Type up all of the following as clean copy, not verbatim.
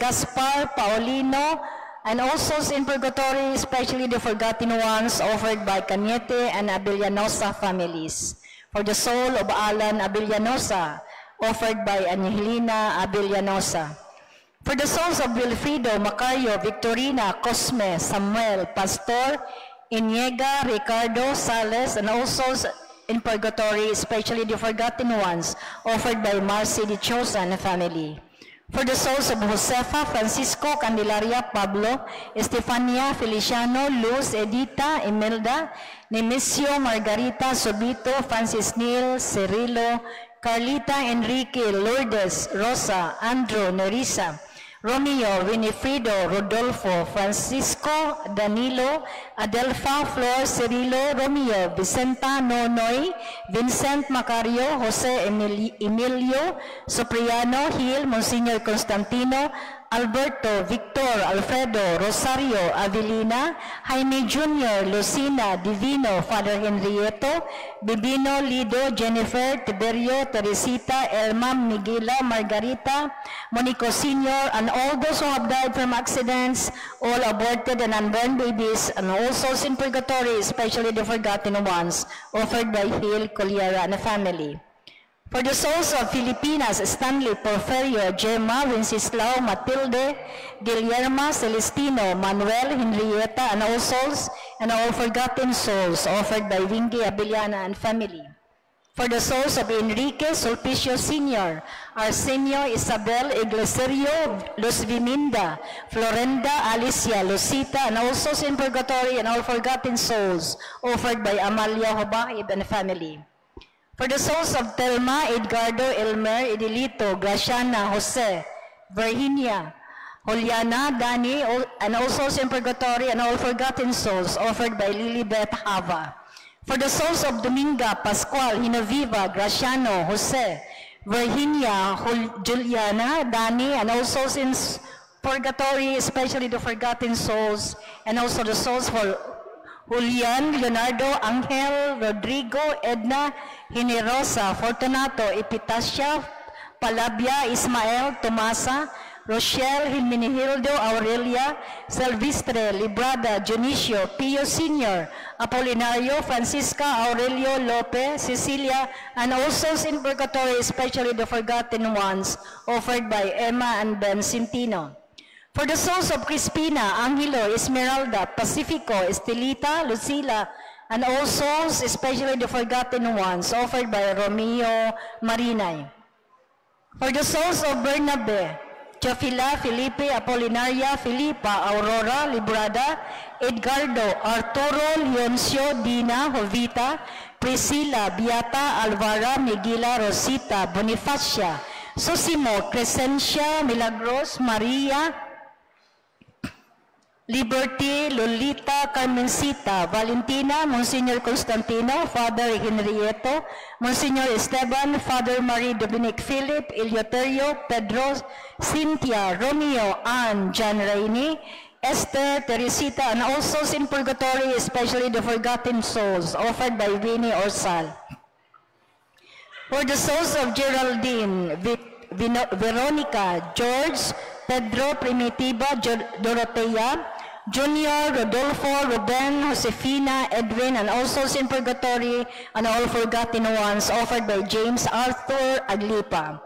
Gaspar Paulino, and all souls in purgatory, especially the forgotten ones offered by Cañete and Abellanosa families. For the soul of Alan Abellanosa, offered by Angelina Abellanosa. For the souls of Wilfrido, Macario, Victorina, Cosme, Samuel, Pastor, Iniega, Ricardo, Sales, and all souls in purgatory, especially the forgotten ones, offered by Marcy Dichosa and family. For the souls of Josefa, Francisco, Candelaria, Pablo, Estefania, Feliciano, Luz, Edita, Imelda, Nemesio, Margarita, Sobito, Francis Neil, Cirilo, Carlita, Enrique, Lourdes, Rosa, Andrew, Nerissa, Romeo, Winifredo, Rodolfo, Francisco, Danilo, Adelfa, Flor, Cirilo, Romeo, Vicenta, Nonoy, Vincent, Macario, Jose Emilio, Sopriano, Gil, Monsignor Constantino, Alberto, Victor, Alfredo, Rosario, Avelina, Jaime Jr., Lucina, Divino, Father Henrieto, Bibino, Lido, Jennifer, Tiberio, Teresita, Elma, Miguela, Margarita, Monico Sr., and all those who have died from accidents, all aborted and unborn babies, and all souls in purgatory, especially the forgotten ones, offered by Gil, Coliera, and the family. For the souls of Filipinas, Stanley, Porfirio, Gemma, Wenceslao, Matilde, Guillermo, Celestino, Manuel, Henrietta, and all souls, and all forgotten souls, offered by Wingy, Abellana, and family. For the souls of Enrique, Sulpicio Sr., Arsenio, Isabel, Iglesirio, Luz Viminda, Florenda, Alicia, Lucita, and all souls in purgatory, and all forgotten souls, offered by Amalia Hobaib and family. For the souls of Telma, Edgardo, Elmer, Edilito, Graciana, Jose, Virginia, Juliana, Dani, and all souls in purgatory, and all forgotten souls, offered by Lilibet Hava. For the souls of Dominga, Pascual, Hinoviva, Graciano, Jose, Virginia, Juliana, Dani, and all souls in purgatory, especially the forgotten souls, and also the souls for Julian, Leonardo, Angel, Rodrigo, Edna, Generosa, Fortunato, Epitacia, Palabia, Ismael, Tomasa, Rochelle, Hilminihildo, Aurelia, Silvestre, Librada, Dionisio, Pio Sr., Apolinario, Francisca, Aurelio, Lope, Cecilia, and all souls in purgatory, especially the forgotten ones, offered by Emma and Ben Centino. For the souls of Crispina, Angelo, Esmeralda, Pacifico, Estelita, Lucila, and all souls, especially the forgotten ones, offered by Romeo Marinay. For the souls of Bernabe, Jofila, Felipe, Apolinaria, Filipa, Aurora, Librada, Edgardo, Arturo, Leoncio, Dina, Jovita, Priscilla, Beata, Alvara, Miguela, Rosita, Bonifacia, Sosimo, Crescencia, Milagros, Maria, Liberty, Lolita, Carmencita, Valentina, Monsignor Constantino, Father Henrieto, Monsignor Esteban, Father Marie Dominic Philip, Eleuterio, Pedro, Cynthia, Romeo, Anne, John Rainey, Esther, Teresita, and all souls in purgatory, especially the forgotten souls, offered by Winnie Orsal. For the souls of Geraldine, Veronica, George, Pedro, Primitiva, Dorotea, Junior, Rodolfo, Ruben, Josefina, Edwin, and all souls in purgatory, and all forgotten ones, offered by James Arthur Aglipa.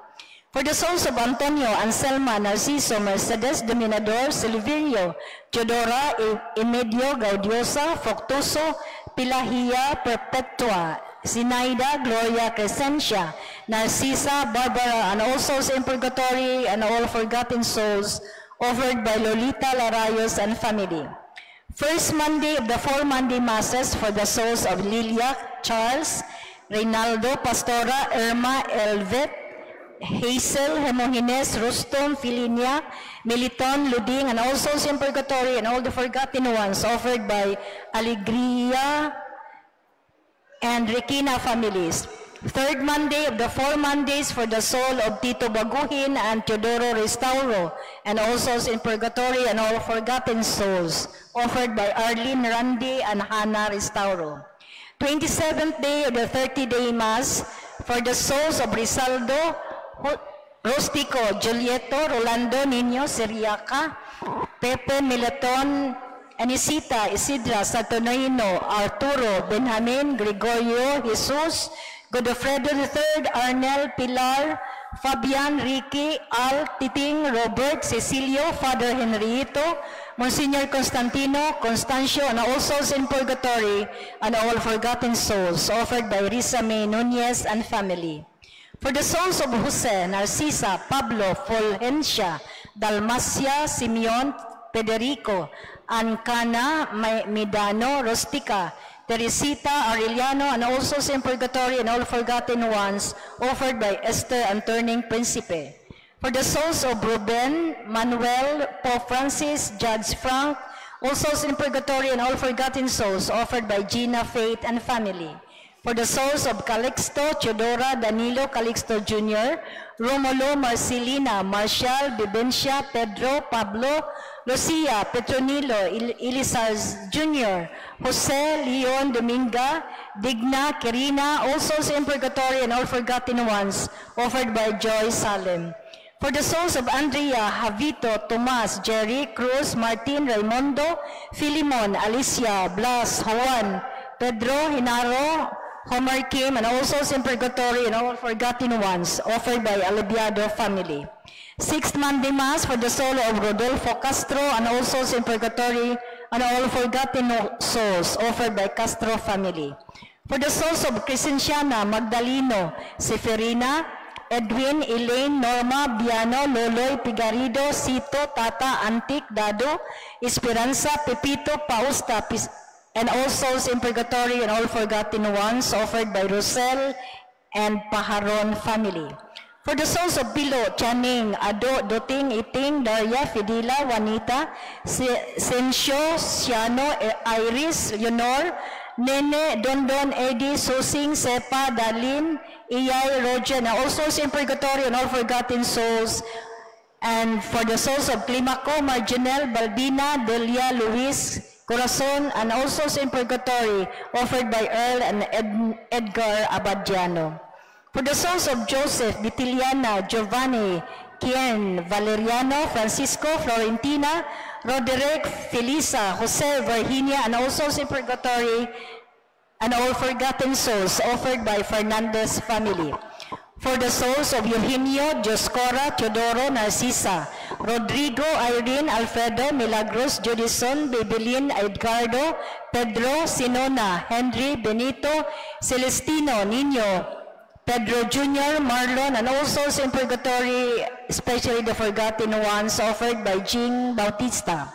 For the souls of Antonio, Anselma, Narciso, Mercedes, Dominador, Silverio, Teodora, Emedio, Gaudiosa, Fructuoso, Pilahia, Perpetua, Sinaida, Gloria, Crescencia, Narcisa, Barbara, and all souls in purgatory, and all forgotten souls, offered by Lolita Larayos and family. First Monday of the 4 Monday Masses for the souls of Lilia, Charles, Reynaldo, Pastora, Irma, Elvet, Hazel, Hemogines, Rustom, Filinia, Militon, Luding, and all souls in purgatory, and all the forgotten ones, offered by Alegria and Regina families. Third Monday of the 4 Mondays for the soul of Tito Baguhin and Teodoro Restauro, and all souls in purgatory, and all forgotten souls, offered by Arlene Randy and Hannah Restauro. 27th day of the 30-day Mass for the souls of Rizaldo, Rustico Julieto Rolando Niño Siriaca, Pepe Mileton Anisita Isidra Saturnino Arturo Benjamin Gregorio Jesus Godofredo III Arnel Pilar Fabian Ricky Al Titing Robert Cecilio Father Henrito Monsignor Constantino Constancio and all souls in purgatory and all forgotten souls offered by Risa May Nunez and family. For the souls of Jose, Narcisa, Pablo, Fulgencia, Dalmacia, Simeon, Federico, Ancana, Midano, Rustica, Teresita, Aureliano, and also in purgatory and all forgotten ones offered by Esther and Turning Principe. For the souls of Ruben, Manuel, Pope Francis, Judge Frank, all souls in purgatory and all forgotten souls offered by Gina, Faith, and family. For the souls of Calixto, Teodora, Danilo, Calixto Jr., Romulo, Marcelina, Marshall, Vivencia, Pedro, Pablo, Lucia, Petronilo, Elisar Jr., Jose, Leon, Dominga, Digna, Kirina, all souls in purgatory and all forgotten ones offered by Joy Salem. For the souls of Andrea, Javito, Tomas, Jerry, Cruz, Martin, Raimundo, Filimon, Alicia, Blas, Juan, Pedro, Hinaro, Homer Kim, and all souls in purgatory and all forgotten ones offered by Alibiado family. Sixth Monday Mass for the soul of Rodolfo Castro and all souls in purgatory and all forgotten souls offered by Castro family. For the souls of Crescenciana, Magdaleno, Seferina, Edwin, Elaine, Norma, Biano, Loloy, Pigarido, Sito, Tata, Antik, Dado, Esperanza, Pepito, Pausta, and all souls in purgatory and all forgotten ones offered by Rosel and Paharon family. For the souls of Pilo, Channing, Ado, Doting, Iting, Daria, Fidila, Juanita, Sencio, Siano, Iris, Leonor, Nene, Dondon, Eddie, Susing, Sepa, Darlene, Iyay, Roger, and all souls in purgatory and all forgotten souls. And for the souls of Climaco, Marginel, Baldina, Delia, Luis, Corazon, and also in purgatory offered by Earl and Edgar Abadiano. For the souls of Joseph, Vitiliana, Giovanni, Kien, Valeriano, Francisco, Florentina, Roderick, Felisa, Jose, Virginia, and also in purgatory and all forgotten souls offered by Fernandez family. For the souls of Eugenio, Dioscora, Teodoro, Narcisa, Rodrigo, Irene, Alfredo, Milagros, Judison, Bebelin, Edgardo, Pedro, Sinona, Henry, Benito, Celestino, Nino, Pedro Jr., Marlon, and all souls in purgatory, especially the forgotten ones offered by Jean Bautista.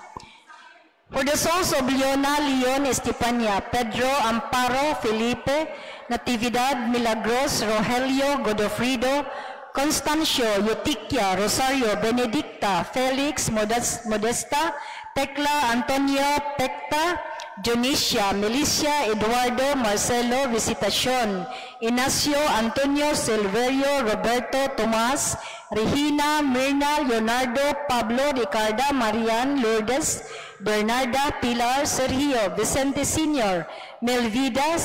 For the souls of Leona, Leon, Estepania, Pedro, Amparo, Felipe, Natividad, Milagros, Rogelio, Godofrido, Constancio, Eutiquia, Rosario, Benedicta, Felix, Modesta, Tecla, Antonio, Pecta, Dionisia, Melissa, Eduardo, Marcelo, Visitacion, Ignacio, Antonio, Silverio, Roberto, Tomas, Regina, Mirna, Leonardo, Pablo, Ricarda, Marian, Lourdes, Bernarda, Pilar, Sergio, Vicente Sr., Melvida,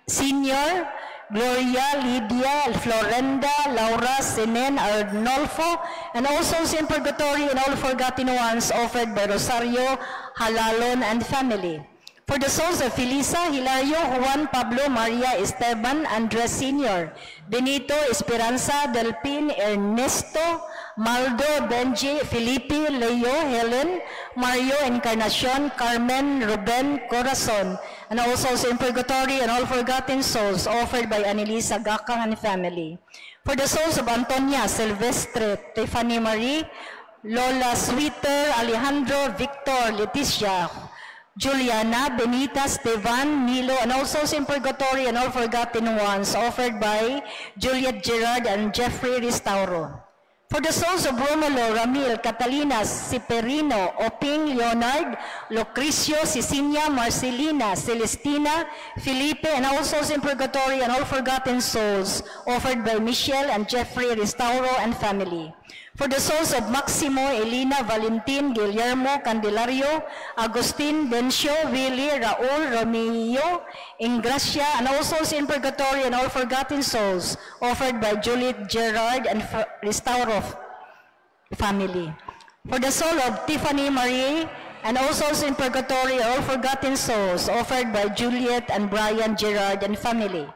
Senior, Gloria, Lydia, Florenda, Laura, Senen, Arnolfo, and also in purgatory and all forgotten ones offered by Rosario, Halalon, and family. For the souls of Felisa, Hilario, Juan, Pablo, Maria, Esteban, Andres Sr., Benito, Esperanza, Delpin, Ernesto, Maldo, Benji, Felipe, Leo, Helen, Mario, Encarnacion, Carmen, Ruben, Corazon, and also in purgatory and all forgotten souls offered by Anelisa Gakang and family. For the souls of Antonia, Silvestre, Tiffany Marie, Lola Sweeter, Alejandro, Victor, Leticia, Juliana, Benita, Stevan, Milo, and also in purgatory and all forgotten ones offered by Juliet Gerard and Jeffrey Restauro. For the souls of Romulo, Ramil, Catalina, Ciperino, Oping, Leonard, Lucrecio, Cecilia, Marcelina, Celestina, Felipe, and also in purgatory and all forgotten souls offered by Michelle and Jeffrey Restauro and family. For the souls of Maximo, Elena, Valentin, Guillermo, Candelario, Agustin, Dencio, Willie, Raul, Romeo, Ingracia, and all souls in purgatory and all forgotten souls offered by Juliet, Gerard, and Restauro family. For the soul of Tiffany Marie, and all souls in purgatory, all forgotten souls offered by Juliet and Brian, Gerard, and family.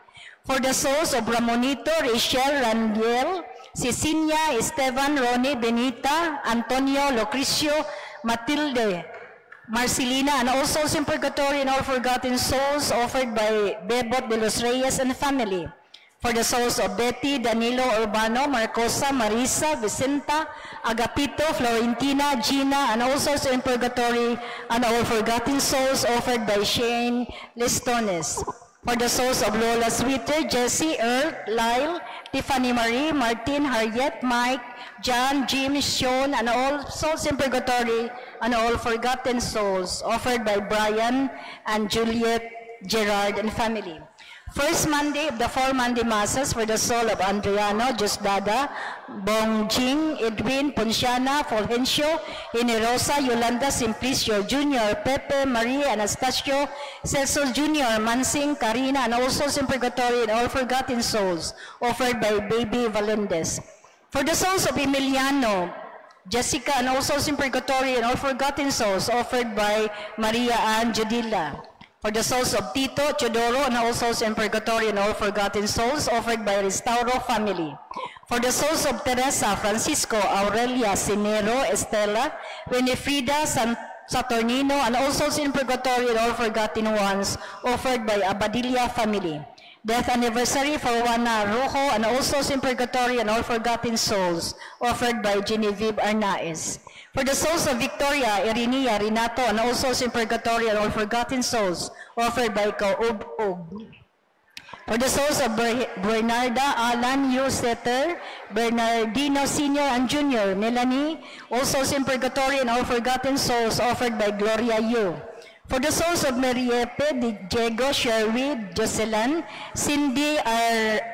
For the souls of Ramonito, Rachel, Randiel, Cecilia, Esteban, Ronnie, Benita, Antonio, Lucrecio, Matilde, Marcelina, and all souls in purgatory and all forgotten souls offered by Bebot de los Reyes and family. For the souls of Betty, Danilo, Urbano, Marcosa, Marisa, Vicenta, Agapito, Florentina, Gina, and all souls in purgatory and all forgotten souls offered by Shane Listones. For the souls of Lola Sweeter, Jesse, Earl, Lyle, Tiffany Marie, Martin, Harriet, Mike, John, Jim, Sean, and all souls in purgatory and all forgotten souls offered by Brian and Juliet, Gerard, and family. First Monday of the 4 Monday Masses for the soul of Andriano, Josdada, Bongjing, Edwin, Ponciana, Fulgencio, Inerosa, Yolanda, Simplicio, Jr., Pepe, Marie, Anastasio, Celso Jr., Mansing, Karina, and all souls in purgatory and all forgotten souls offered by Baby Valendez. For the souls of Emiliano, Jessica, and all souls in purgatory and all forgotten souls offered by Maria Ann Judilla. For the souls of Tito, Teodoro, and all souls in purgatory and all forgotten souls offered by Restauro family. For the souls of Teresa, Francisco, Aurelia, Sinero, Estela, Winifrida, Saturnino, and all souls in purgatory and all forgotten ones offered by Abadilla family. Death anniversary for Juana Rojo and all souls in purgatory and all forgotten souls offered by Genevieve Arnaez. For the souls of Victoria, Irinia, Renato, and all souls in purgatory and all forgotten souls offered by Kaub-Ub. For the souls of Bernarda, Alan, Yu, Setter, Bernardino Sr. and Jr., Melanie, all souls in purgatory and all forgotten souls offered by Gloria Yu. For the souls of Mariepe, Diego, Sherwin, Jocelyn, Cindy,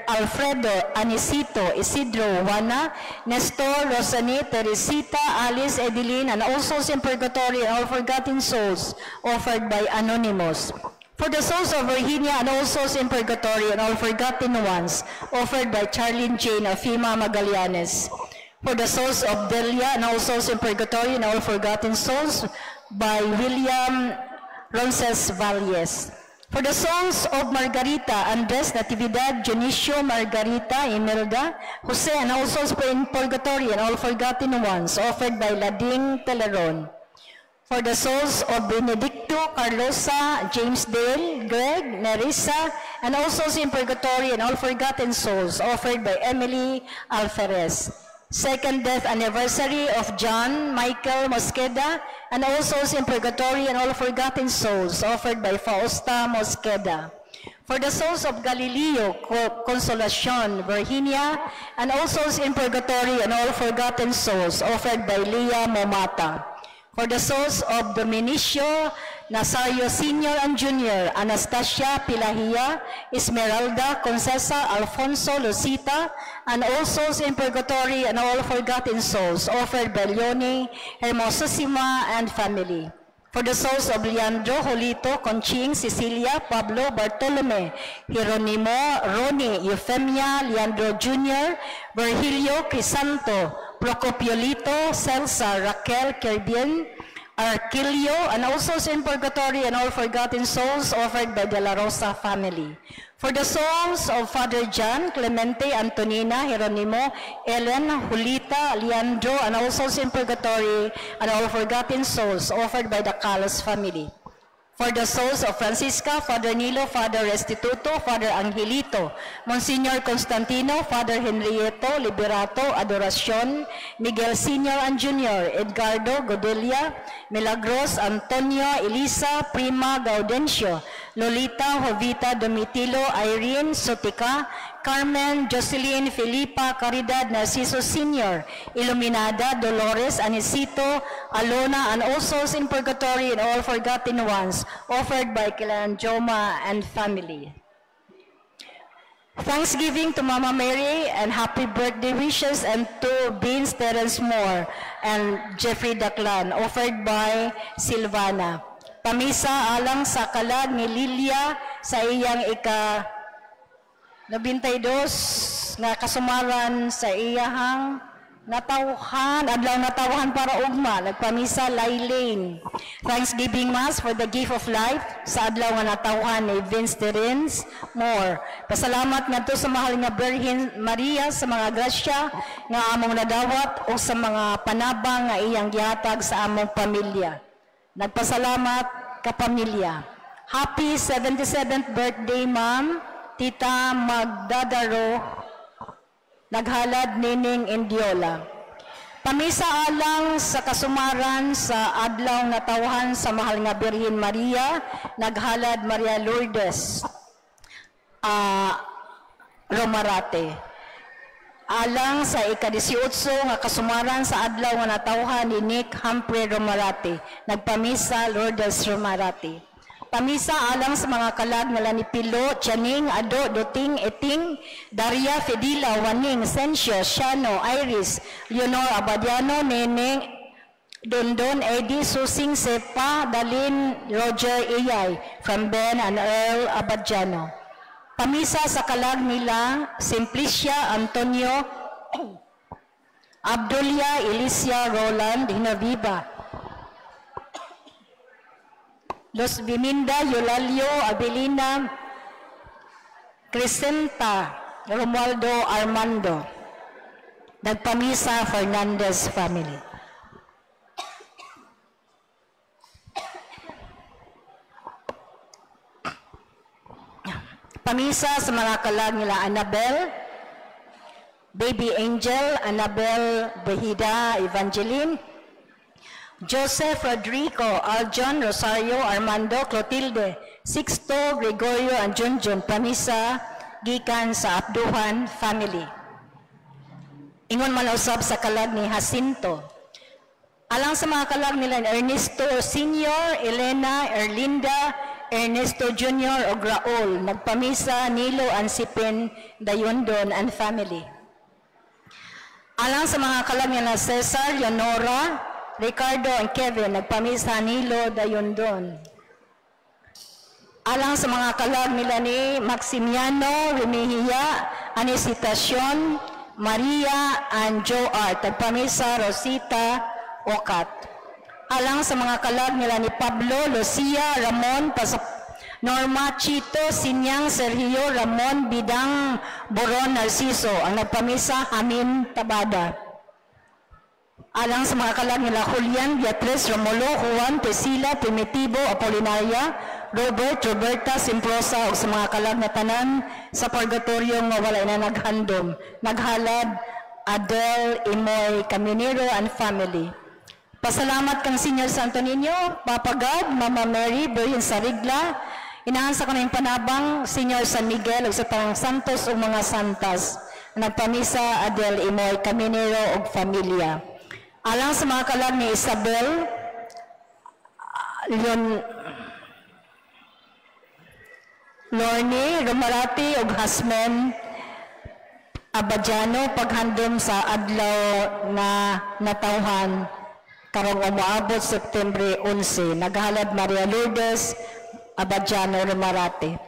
Alfredo, Anisito, Isidro, Juana, Nestor, Rosani, Teresita, Alice, Edeline, and all souls in purgatory and all forgotten souls offered by Anonymous. For the souls of Virginia and all souls in purgatory and all forgotten ones offered by Charlene Jane of Fima Magallanes. For the souls of Delia and all souls in purgatory and all forgotten souls by William Ronces Valles. For the souls of Margarita, Andres, Natividad, Dionisio, Margarita, Imelda, Jose, and all souls in purgatory and all forgotten ones offered by Lading Teleron. For the souls of Benedicto, Carlosa, James Dale, Greg, Nerissa, and all souls in purgatory and all forgotten souls offered by Emily Alferez. Second death anniversary of John Michael Mosqueda and all souls in purgatory and all forgotten souls offered by Fausta Mosqueda. For the souls of Galileo, Consolacion, Virginia, and all souls in purgatory and all forgotten souls offered by Leah Momata. For the souls of Dominicio, Nazario Sr. and Jr., Anastasia, Pilahia, Esmeralda, Concesa, Alfonso, Lucita, and all souls in purgatory and all forgotten souls offered by Leonie, Hermosissima, and family. For the souls of Leandro, Jolito, Conching, Cecilia, Pablo, Bartolome, Jeronimo, Ronnie, Euphemia, Leandro Jr., Virgilio, Crisanto, Procopiolito, Celsa, Raquel, Kerbian, Arquilio, and all souls in purgatory and all forgotten souls offered by De La Rosa family. For the souls of Father John, Clemente, Antonina, Jeronimo, Ellen, Julita, Leandro, and all souls in purgatory and all forgotten souls offered by the Calos family. For the souls of Francisca, Father Nilo, Father Restituto, Father Angelito, Monsignor Constantino, Father Henrieto, Liberato, Adoracion, Miguel Sr. and Jr., Edgardo, Godelia, Milagros, Antonio, Elisa, Prima, Gaudencio, Lolita, Jovita, Domitilo, Irene, Sotica, Carmen, Jocelyn, Felipa, Caridad, Narciso Sr., Iluminada, Dolores, Anisito, Alona, and all souls in purgatory and all forgotten ones offered by Kilanjoma and family. Thanksgiving to Mama Mary and happy birthday wishes and to Vince Terence Moore and Jeffrey Daclan, offered by Silvana. Pamisa alang sa kalag ni Lilia sa iyang ika-92 nga kasumaran sa iyahang adlaw natawhan para ugma, nagpamisa Laylene. Thanksgiving Mass for the gift of life sa adlaw nga natawhan ni Vince Terence Moore. Pasalamat ngadto sa mahal nga Birhen Maria sa mga grasya nga among nadawat o sa mga panabang nga iyang gihatag sa among pamilya. Nagpasalamat ka pamilya. Happy 77th birthday, Ma'am Tita Magdadaro Naghalad Nining Indiola. Pamisa alang sa kasumaran sa adlaw natawhan sa mahal nga Birhen Maria, Naghalad Maria Lourdes Romarate. Alang sa ika-18 nga kasumaran sa adlaw nga natawhan ni Nick Humphrey Romarate, nagpamisa Lourdes Romarate. Pamisa alang sa mga kalag nila ni Pilo, Tianing, Ado, Duting, Eting, Daria, Fedila, Waning, Sencio, Shano, Iris, Leonor Abadiano, Neneng, Dondon, Eddie, Susing, Sepa, Dalin, Roger, Iyay, from Ben and Earl Abadiano. Pamisa sa kalag nila, Simplicia, Antonio, Abdulia, Elicia, Roland, Hinoviva, Los Biminda, Eulalio, Abilina, Crescenta, Romualdo, Armando. Nagpamisa Fernandez family. Pamisa sa mga kalag nila Annabel, Baby Angel, Annabel Behida, Evangeline, Joseph, Rodrigo, Aljon, Rosario, Armando, Clotilde, Sixto, Gregorio, and Junjun, pamisa gikan sa Abduhan family. Ingon man usab sa kalag ni Jacinto. Alang sa mga kalag nila Ernesto Senior, Elena, Erlinda, Ernesto Junior, o Raul, nagpamisa Nilo Ansipin, Dayondon, and family. Alang sa mga kalag nila Cesar, Leonora, Ricardo and Kevin, nagpamisa Nilo Dayondon. Alang sa mga kalag nila ni Maximiano, Remihia, Anisitacion, Maria, and Joart, nagpamisa Rosita Ocat. Alang sa mga kalag nila ni Pablo, Lucia, Ramon, Norma, Chito, Sinyang, Sergio, Ramon, Bidang, Boron, Narciso, ang nagpamisa Amin Tabada. Alang sa mga kalag nila Julian, Beatriz, Romulo, Juan, Priscilla, Primitivo, Apolinaria, Robert, Roberta, Simprosa, o sa mga kalag na tanan sa purgatorio nga wala na naghandom. Naghalad, Adele, Imoy, Caminero, and family. Pasalamat kang Senior Santo Niño, Papa God, Mama Mary, Birhen Sarigla, inaansa ko na yung panabang Senior San Miguel, o sa tangang santos o mga santas. Nagpamisa, Adele, Imoy, Caminero, o familia. Alang sa mga kalag ni Isabel, Lorne, Romarati, ug Hasmen Abadiano, paghandom sa adlaw na natawhan karong umaabot September 11. Naghalad Maria Lourdes Abadiano, Romarati.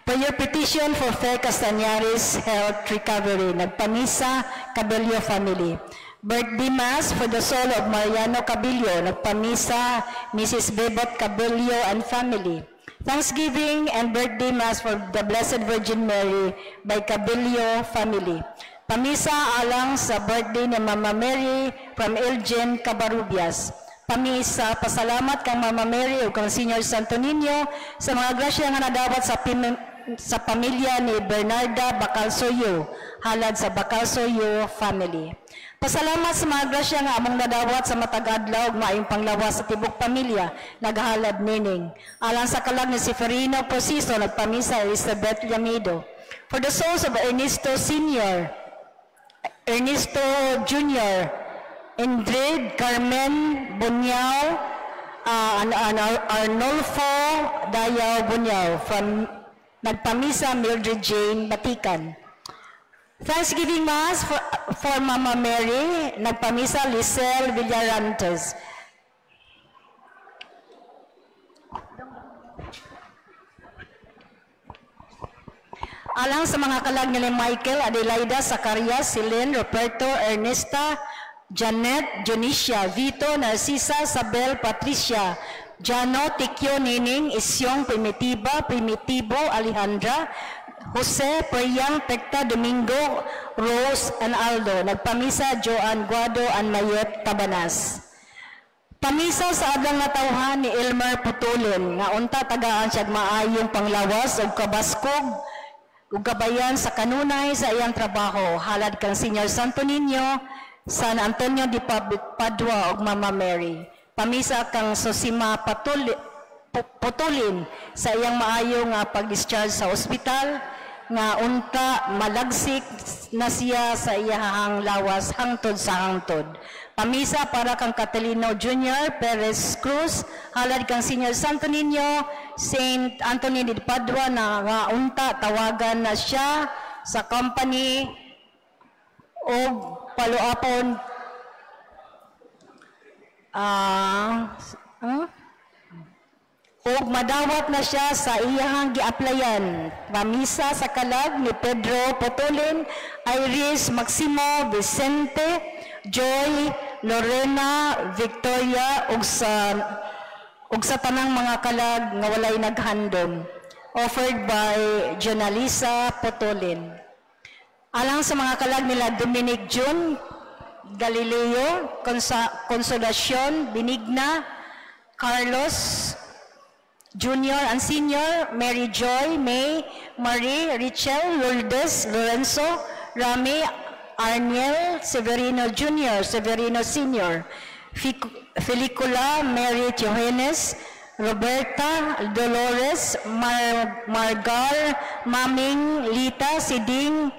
For your petition for Fair Castañares health recovery, nagpamisa Cabello family. Birthday Mass for the soul of Mariano Cabello, nagpamisa Mrs. Bebot Cabello and family. Thanksgiving and Birthday Mass for the Blessed Virgin Mary by Cabello family. Pamisa alang sa birthday ni Mama Mary from Elgin Cabarubias. Pamisa, pasalamat kang Mama Mary o kang Senior Santo Niño sa mga grasya nga nadawat sa pamilya ni Bernarda Bacalsoyo, halad sa Bacalsoyo family. Pasalamat sa mga grasya nga among nadawat sa matag-adlaw ug maayong panglawas sa tibok pamilya, naghalad nining. Alang sa kalag ni Seferino Prosiso, nagpamisa Elizabeth Llamido. For the souls of Ernesto Senior, Ernesto Junior, Indrid, Carmen Bunyao, Arnolfo Dayaw Bunyao, from nagpamisa Mildred Jane Batikan. Thanksgiving Mass for Mama Mary, nagpamisa Lisel Villarantes. Alang sa mga kalag nila Michael, Adelaida, Zacarias, Celine, Roberto, Ernesta, Janet, Jonicia, Vito, Narcisa, Sabel, Patricia, Jano, Tikyo, Nining, Isyong, Primitivo, Alejandra, Jose, Priyang, Pekta, Domingo, Rose, and Aldo. Nagpamisa, Joan Guado, and Mayet Tabanas. Pamisa sa adlang natawhan ni Elmer Putulin, nga unta tagaan siya maayong panglawas o kabaskog, ug kabayan sa kanunay sa iyang trabaho, halad kang Senior Santo Niño, San Antonio de Padua ug Mama Mary. Pamisa kang Sosima Putulin sa iyang maayo nga pag-discharge sa ospital, nga unta malagsik na siya sa iyahang lawas hangtod sa hangtod. Pamisa para kang Catalino Jr. Perez Cruz, halad kang Senior Santo Niño, Saint Anthony de Padua na nga unta tawagan na siya sa company o paluapon o madawat na siya sa iyahang giaplayan. Pamisa sa kalag ni Pedro Potolin, Iris Maximo Vicente, Joy, Lorena, Victoria, ug sa tanang mga kalag nga walay naghandom. Offered by Jonalisa Potolin. Alang sa mga kalag nila Dominic June, Galileo, Consolacion, Benigna, Carlos Junior and Senior, Mary Joy, May, Marie, Richel, Lourdes, Lorenzo, Rami, Arniel, Severino Jr., Severino Sr., Felicula, Mary Johannes, Roberta, Dolores, Margar, Maming, Lita, Siding,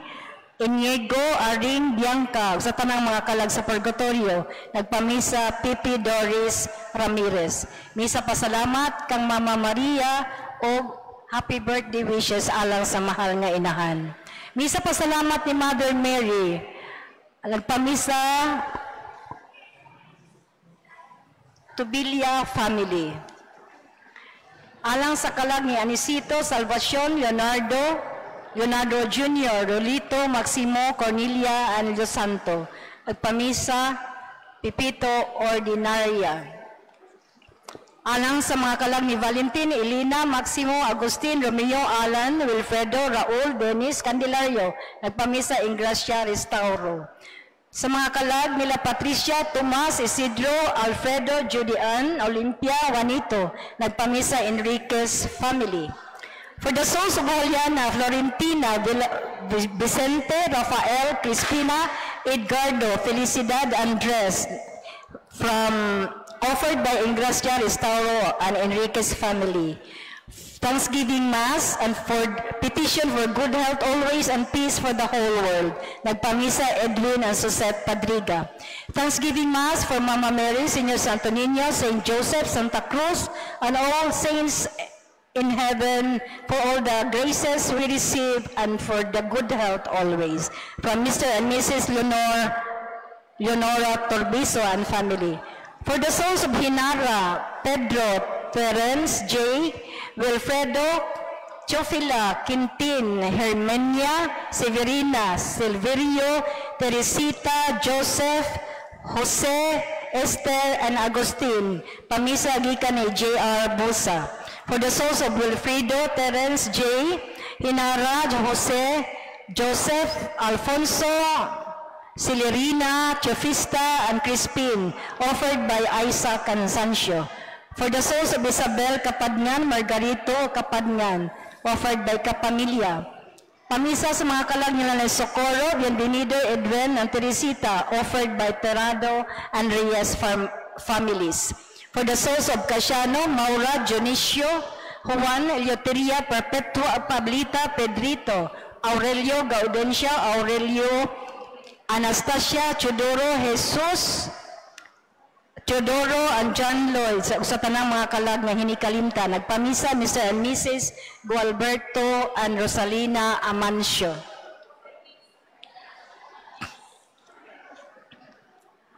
Iniego, Aring, Bianca, sa tanang mga kalag sa purgatorio, nagpamisa Pipi Doris Ramirez. Misa pasalamat kang Mama Maria o happy birthday wishes alang sa mahal nga inahan. Misa pasalamat ni Mother Mary, nagpamisa Tubilia family. Alang sa kalag ni Anisito, Salvacion, Leonardo Jr., Rolito, Maximo, Cornelia, and Los Santo. Nagpamisa, Pipito Ordinaria. Alang sa mga kalag ni Valentin, Elena, Maximo, Agustin, Romeo, Alan, Wilfredo, Raul, Dennis, Candelario. Nagpamisa, Ingracia, Restauro. Sa mga kalag nila Patricia, Tomas, Isidro, Alfredo, Judian, Olympia, Juanito. Nagpamisa, Enriquez family. For the souls of Juliana, Florentina, Vicente, Rafael, Crispina, Edgardo, Felicidad, Andres, offered by Ingracia, Restauro, and Enriquez family. Thanksgiving Mass and for petition for good health always and peace for the whole world. Nagpamisa Edwin and Susette Padriga. Thanksgiving Mass for Mama Mary, Senior Santo Niño, Saint Joseph, Santa Cruz, and all saints in heaven for all the graces we receive and for the good health always. From Mr. and Mrs. Leonora Torbiso and family. For the souls of Hinara, Pedro, Terence, J, Wilfredo, Chofila, Quintin, Hermenia, Severina, Silverio, Teresita, Joseph, Jose, Esther, and Agustin. Pamisa gikan ni J.R. Busa. For the souls of Wilfredo, Terence, J, Hinara, Jose, Joseph, Alfonso, Celerina, Chofista, and Crispin, offered by Isaac Cansancio. For the souls of Isabel Kapadngan, Margarito Kapadngan, offered by Kapamilya. Pamisa sa mga kalag nila ng Socorro, Bienvenido, Edwin, and Teresita, offered by Terado and Reyes families. For the souls of Casiano, Maura, Dionisio, Juan, Eleuteria, Perpetua, Pablita, Pedrito, Aurelio, Gaudencia, Aurelio, Anastasia, Chodoro, Jesus, Teodoro, and John Lloyd, sa tanang mga kalag na hinikalimta. Nagpamisa, Mr. and Mrs. Gualberto and Rosalina Amancio.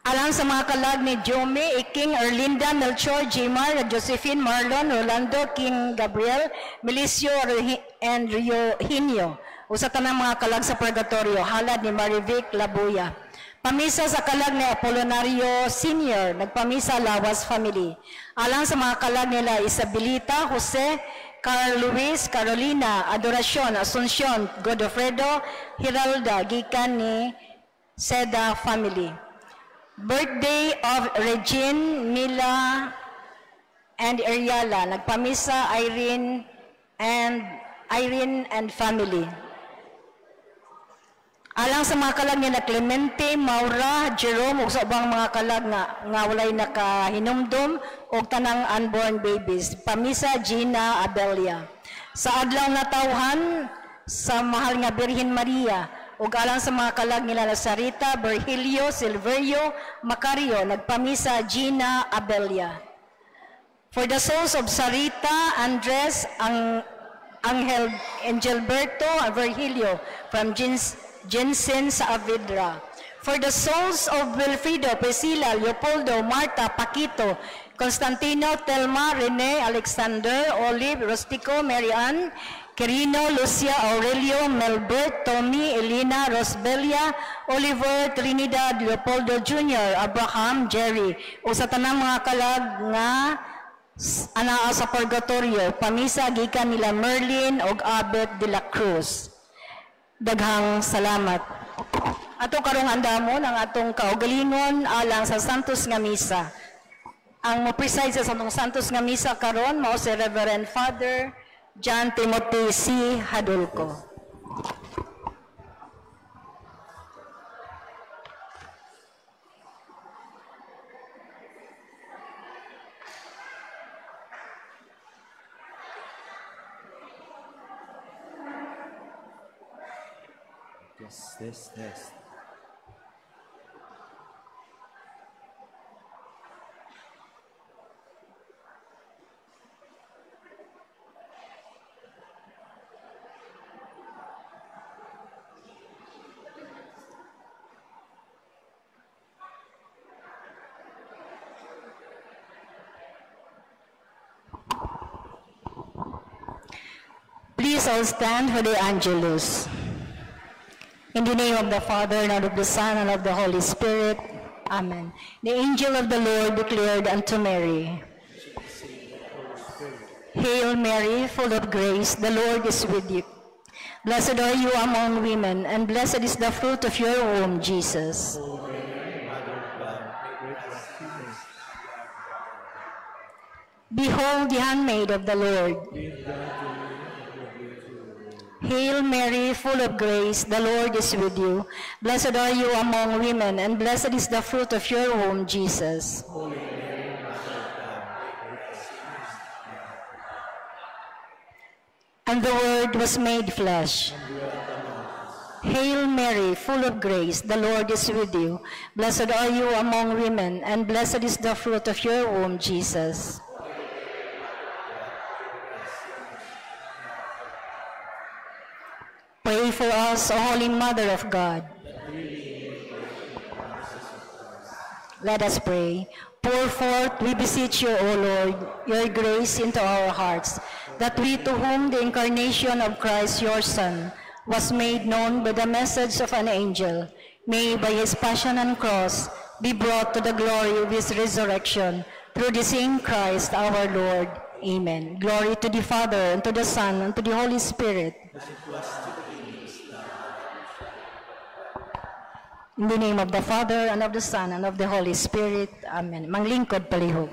Alang sa mga kalag ni Jome, King Erlinda, Melchor, Jimar, Josephine, Marlon, Rolando, King Gabriel, Milicio, and Rio Hinio. Usa tanang mga kalag sa purgatorio, halad ni Marivic Labuya. Pamisa sa kalag ni Apollonario Sr., nagpamisa Lawas Family. Alang sa mga kalag nila Isabelita, Jose, Carl Luis, Carolina, Adoracion, Asuncion, Godofredo, Hiralda, gikan ni Seda Family. Birthday of Regine, Mila, and Ariala. Nagpamisa Irene and family. Alang sa mga kalag nila Clemente, Maura, Jerome, ug sa ubang mga kalag nga walay nakahinumdum og tanang unborn babies. Pamisa Gina Abelia. Sa adlaw nga tawhan sa mahal nga Birhen Maria, ug alang sa mga kalag nila Sarita, Virgilio, Silverio, Macario, nagpamisa Gina Abelia. For the souls of Sarita, Andres, Angel Angelberto, Virgilio, from Jensen sa Avidra. For the souls of Wilfrido, Priscilla, Leopoldo, Marta, Paquito, Constantino, Telma, Rene, Alexander, Olive, Rustico, Marian, Quirino, Lucia, Aurelio, Melbert, Tommy, Elena, Rosbelia, Oliver, Trinidad, Leopoldo Jr., Abraham, Jerry, o sa tanang mga kalag nga anaa sa purgatorio, pamisa gikan nila Merlin o Abet de la Cruz. Daghang salamat. Ato karong andamon ang atong kaugalingon alang sa Santos nga Misa. Ang mo-preside sa Santos nga Misa karon mao si Reverend Father John Timothy C. Hadulco. This. Please all stand for the Angelus. In the name of the Father, and of the Son, and of the Holy Spirit. Amen. The angel of the Lord declared unto Mary, Hail Mary, full of grace, the Lord is with you. Blessed are you among women, and blessed is the fruit of your womb, Jesus. Behold the handmaid of the Lord. Hail Mary, full of grace, the Lord is with you. Blessed are you among women, and blessed is the fruit of your womb, Jesus. And the Word was made flesh. Hail Mary, full of grace, the Lord is with you. Blessed are you among women, and blessed is the fruit of your womb, Jesus. Pray for us, O Holy Mother of God. Let us pray. Pour forth, we beseech you, O Lord, your grace into our hearts, that we to whom the incarnation of Christ, your Son, was made known by the message of an angel, may by his passion and cross be brought to the glory of his resurrection, through the same Christ our Lord. Amen. Glory to the Father, and to the Son, and to the Holy Spirit. In the name of the Father, and of the Son, and of the Holy Spirit. Amen. Manglingkod palihog.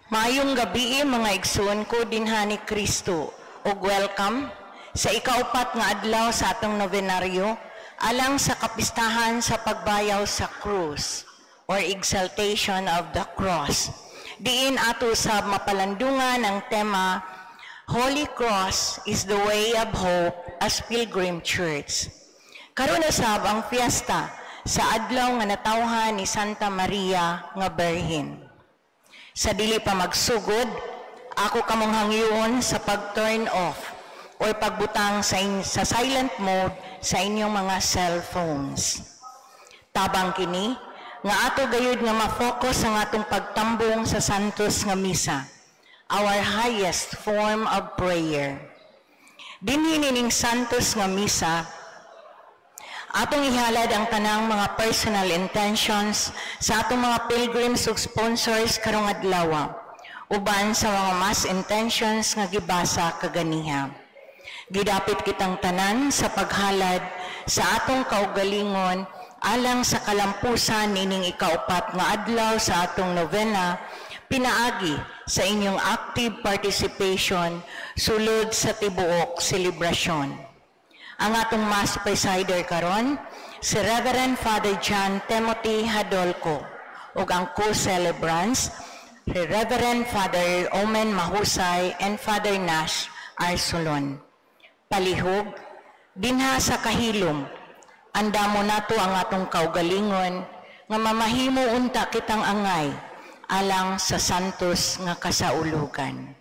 Mayong gabi mga igsoon ko dinha ni Kristo ug welcome sa ikaupat nga adlaw sa atong novenaryo alang sa kapistahan sa pagbayaw sa krus or exaltation of the cross. Diin ato sa mapalandungan ang tema Holy Cross is the way of hope as Pilgrim Church. Karon usab ang fiesta sa adlaw nga natawhan ni Santa Maria nga Birhen. Sa dili pa magsugod, ako kamong hangyon sa pag-turn off or pagbutang sa silent mode sa inyong mga cellphones. Tabang kini, nga ato gayud nga ma-focus ang atong pagtambong sa Santos nga Misa, our highest form of prayer. Dinhi nining Santos nga Misa, atong ihalad ang tanang mga personal intentions sa atong mga pilgrims ug sponsors karong adlaw, uban sa mga mass intentions nga gibasa kaganiha. Gidapit kitang tanan sa paghalad sa atong kaugalingon alang sa kalampusan nining ikaupat nga adlaw sa atong novena, pinaagi sa inyong active participation sulod sa tibuok selebrasyon. Ang atong mass presider karon, si Reverend Father John Timothy Hadolco, ug ang co-celebrants, si Reverend Father Omen Mahusay and Father Nash Arsulon. Palihog, dinha sa kahilom, andamo nato ang atong kaugalingon nga mamahimo unta kitang angay alang sa santos nga kasaulugan.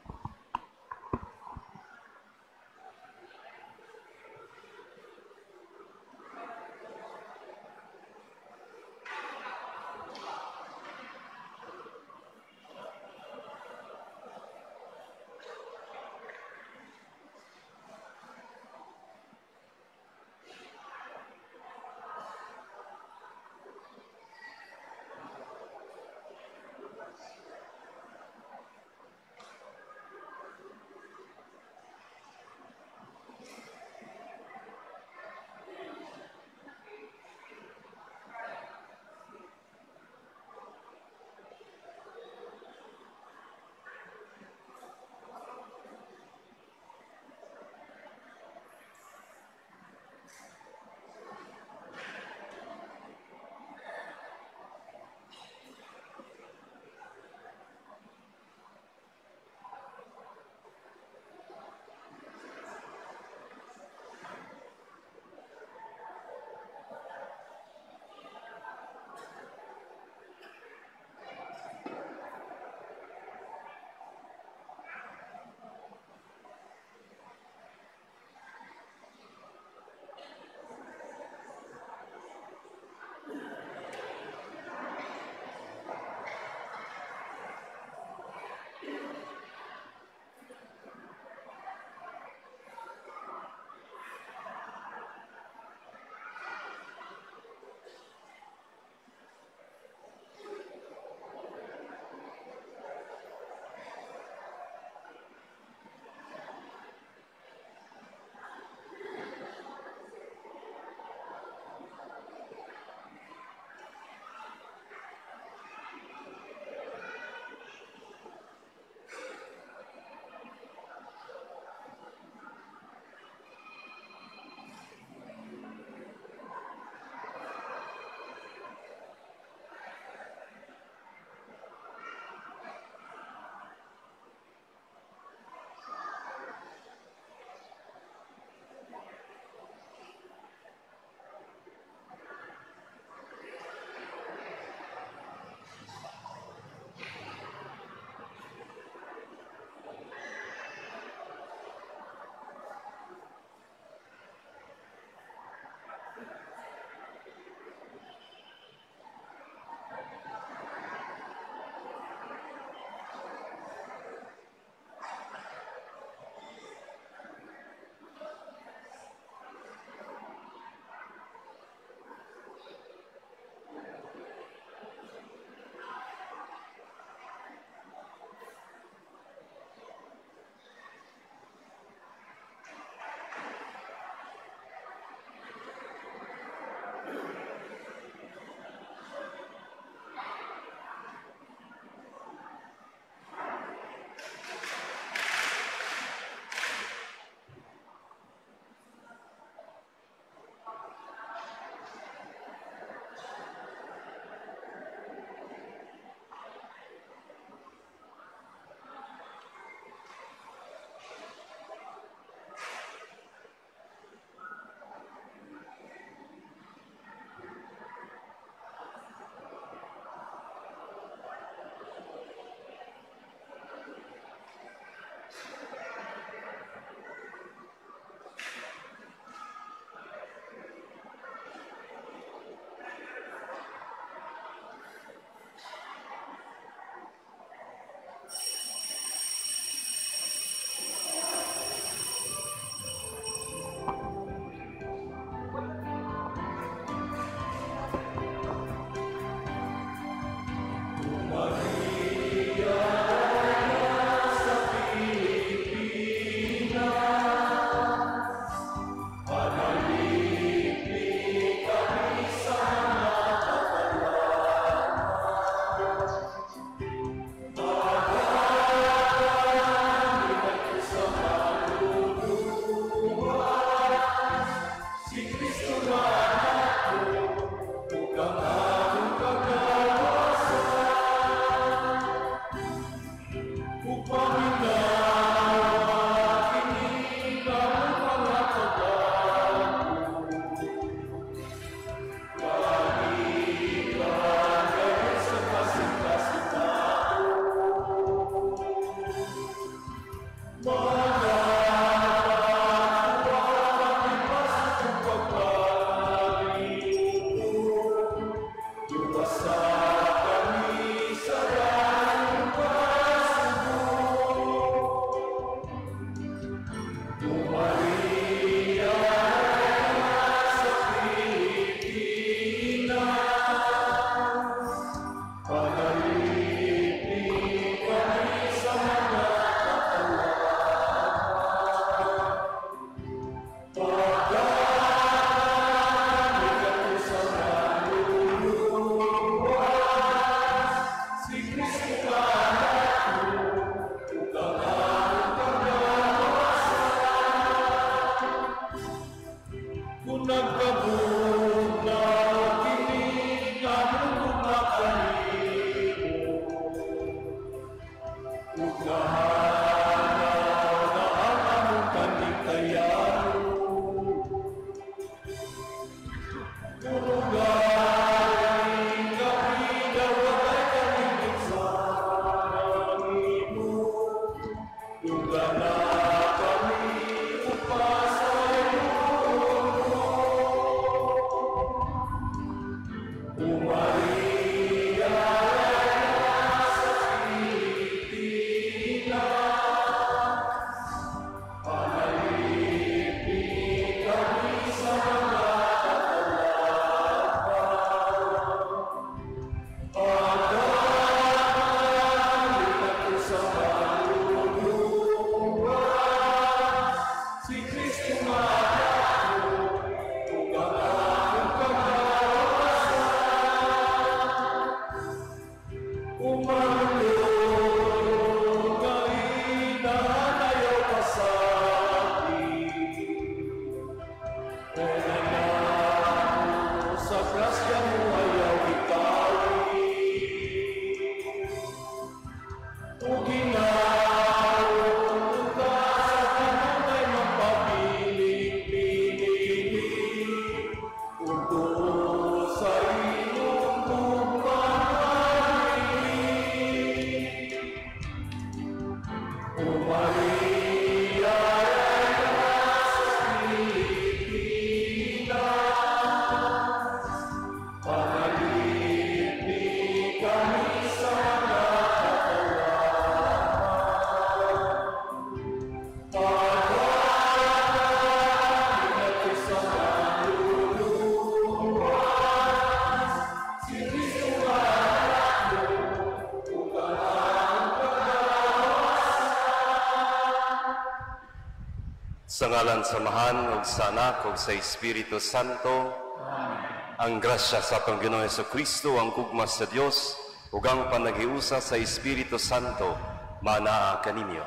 Sa ngalan samahan ug sa Anak ug sa Espiritu Santo. Amen. Ang grasya sa atong Ginoong Jesucristo, ang gugmas sa Dios ug ang panaghiusa sa Espiritu Santo manaa kaninyo.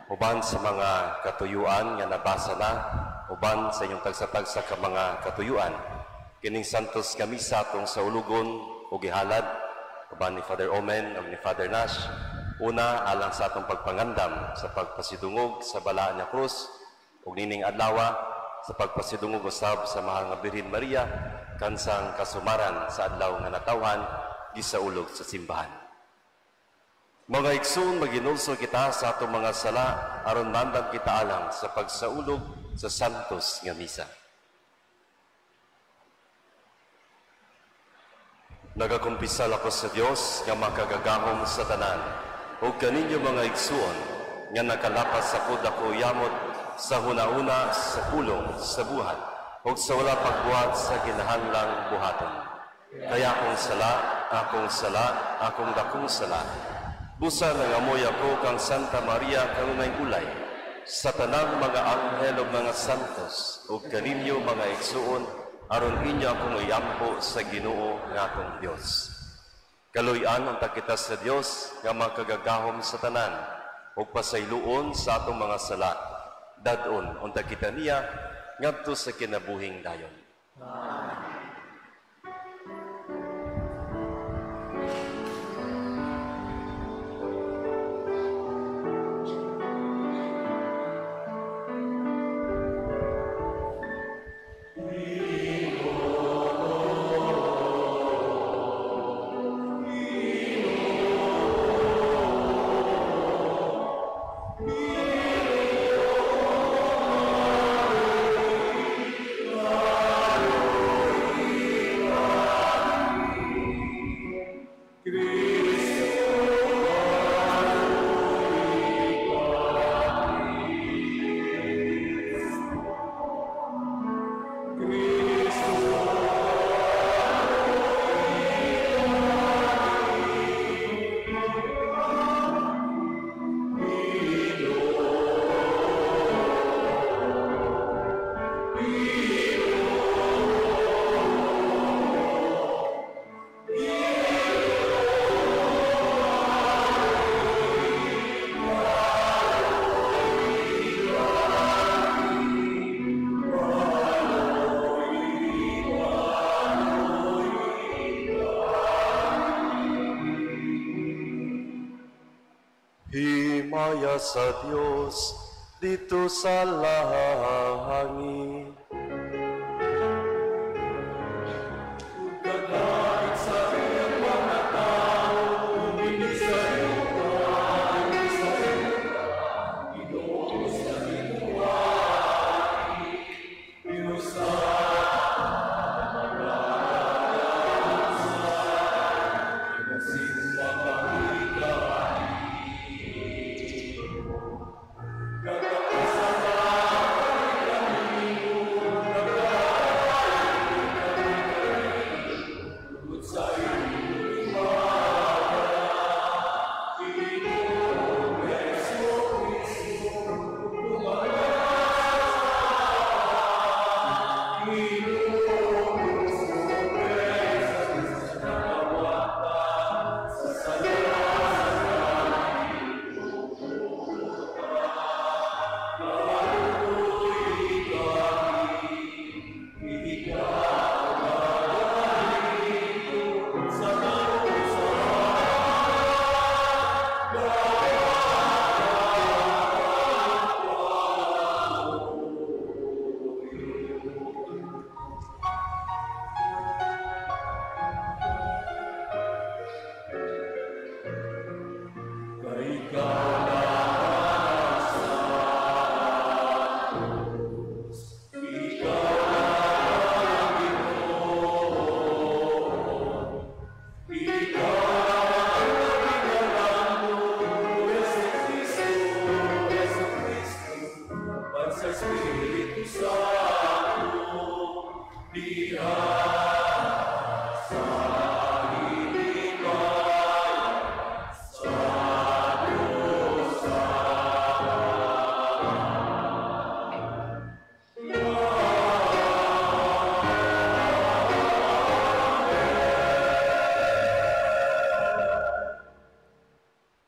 Uban sa mga katuyuan nga nabasa na, uban sa inyong tagsa-tagsa ka mga katuyuan, kining santos nga misa atong sa ulugon ug gihalad uban ni Father Omen ug ni Father Nash. Una, alang sa atong pagpangandam sa pagpasidungog sa balaan nga krus ug nining adlaw sa pagpasidungog usab sa Mahal nga Birhen Maria kansang kasumaran sa adlaw nga natawhan gisaulog sa simbahan. Mga igsoon, maginulso kita sa atong mga sala aron mandam kita alang sa pagsaulog sa santos nga misa. Nagakumpisal ako sa Dios nga makagagahom sa tanan. O kaninyo mga igsuon, nga nakalapas sa ako yamot sa huna-una sa pulong sa buhat, o sa wala pagbuhat sa kinahanglang buhaton. Kaya akong dakong sala. Busa nangamoy ako kang Santa Maria kanunay ulay, sa tanang mga anghel o mga santos, o kaninyo mga igsuon, aron inyo akong iyampo sa Ginoo nga akong Dios. Kaluyan unta kita sa Dios nga makagagahom sa tanan ug pasayloon sa atong mga sala. Dadon unta kita niya ngadto sa kinabuhing dayon. Amen. himaya sa Dios dito sa langit.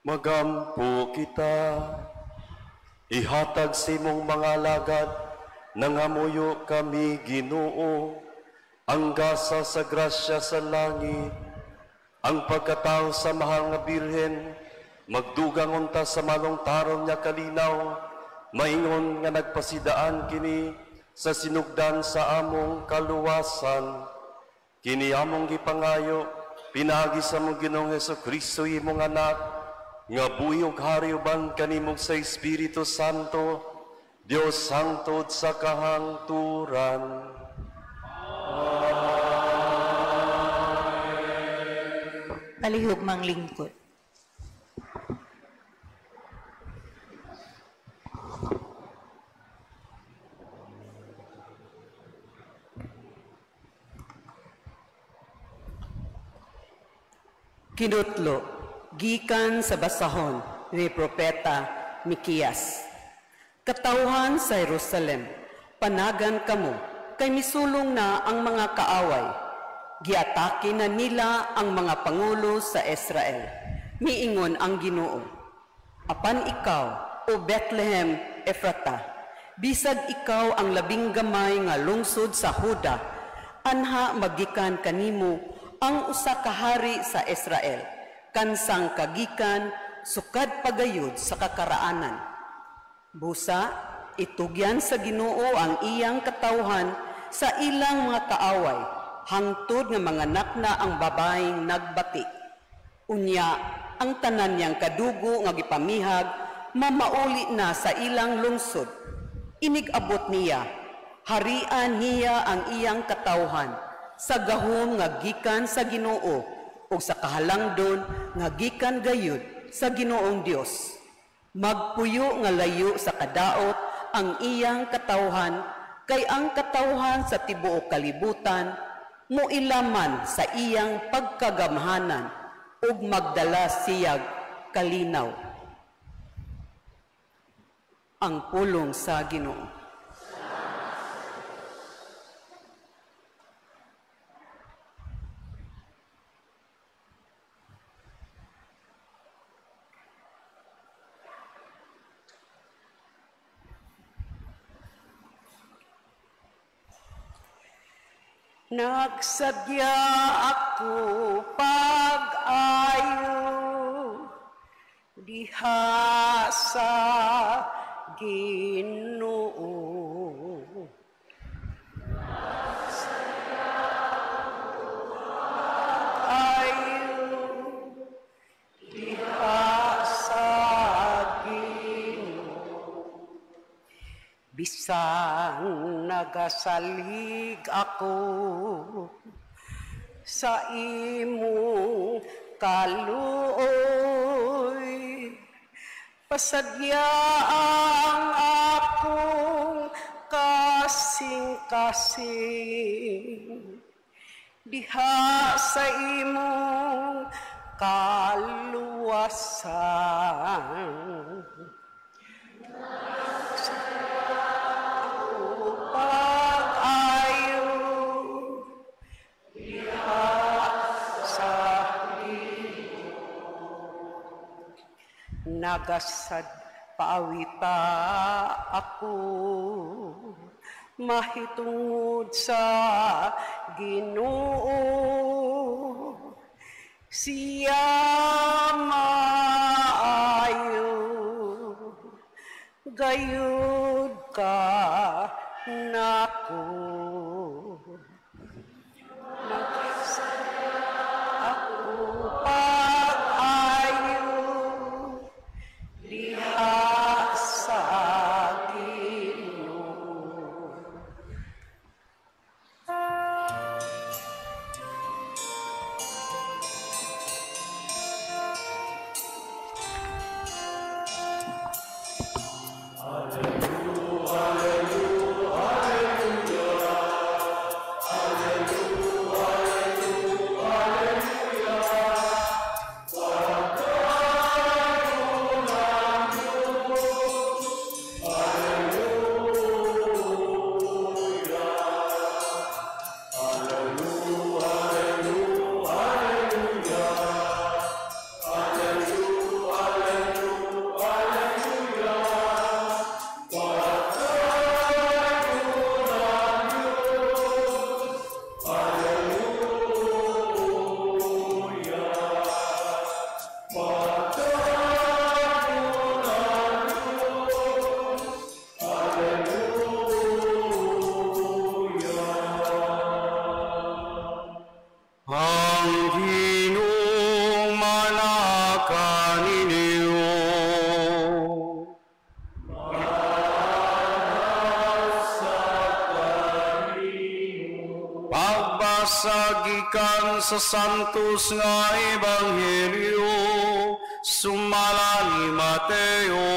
Magampo kita, ihatag si mong mga lagad, nangamuyo kami Ginoo, ang gasa sa grasya sa langit, ang pagkatao sa mahal nga Birhen, magdugang unta sa malong taron niya kalinaw, maingon nga nagpasidaan kini sa sinugdan sa among kaluwasan. Kini among gipangayo, pinagi sa mong Ginoong Hesukristo imong anak, nga buhi ug hari uban kanimong sa Espiritu Santo, Dios sangtod sa kahangturan. Palihugmang lingkod. Kinutlo, gikan sa basahon ni Propeta Mikias. Katauhan sa Jerusalem, panagan kamo, kay misulong na ang mga kaaway. Giatake na nila ang mga pangulo sa Israel. Miingon ang Ginoo, apan ikaw, o Bethlehem Ephrata, bisag ikaw ang labing gamay nga lungsod sa Huda, anha magikan kanimo ang usa ka hari sa Israel, kansang kagikan, sukad pagayod sa kakaraanan. Busa, itugyan sa Ginoo ang iyang katawhan sa ilang mga kaaway, hangtod nga mga nakna ang babaeng nagbati. Unya, ang tanan niyang kadugo nga gipamihag, mamauli na sa ilang lungsod. Inigabot niya, harian niya ang iyang katawhan, sa gahom nga gikan sa Ginoo, o sa kahalangdon nga gikan gayud sa Ginoong Dios. Magpuyo nga layo sa kadaot ang iyang katawhan, kay ang katawhan sa tibuok kalibutan, muilaman sa iyang pagkagamhanan, ug magdala siyag kalinaw. Ang pulong sa Ginoo. Nagsadya ako pag-ayo, diha sa Ginoo. Bisan nagasalig ako sa imong kaluoy, pasadya ang akong kasing-kasing diha sa imong kaluwasan. Nagasad paawita ako, mahitungod sa Ginoo. Siya maayo, gayud ka nako. Gikan sa santos nga ebanghelyo sumala ni Mateo.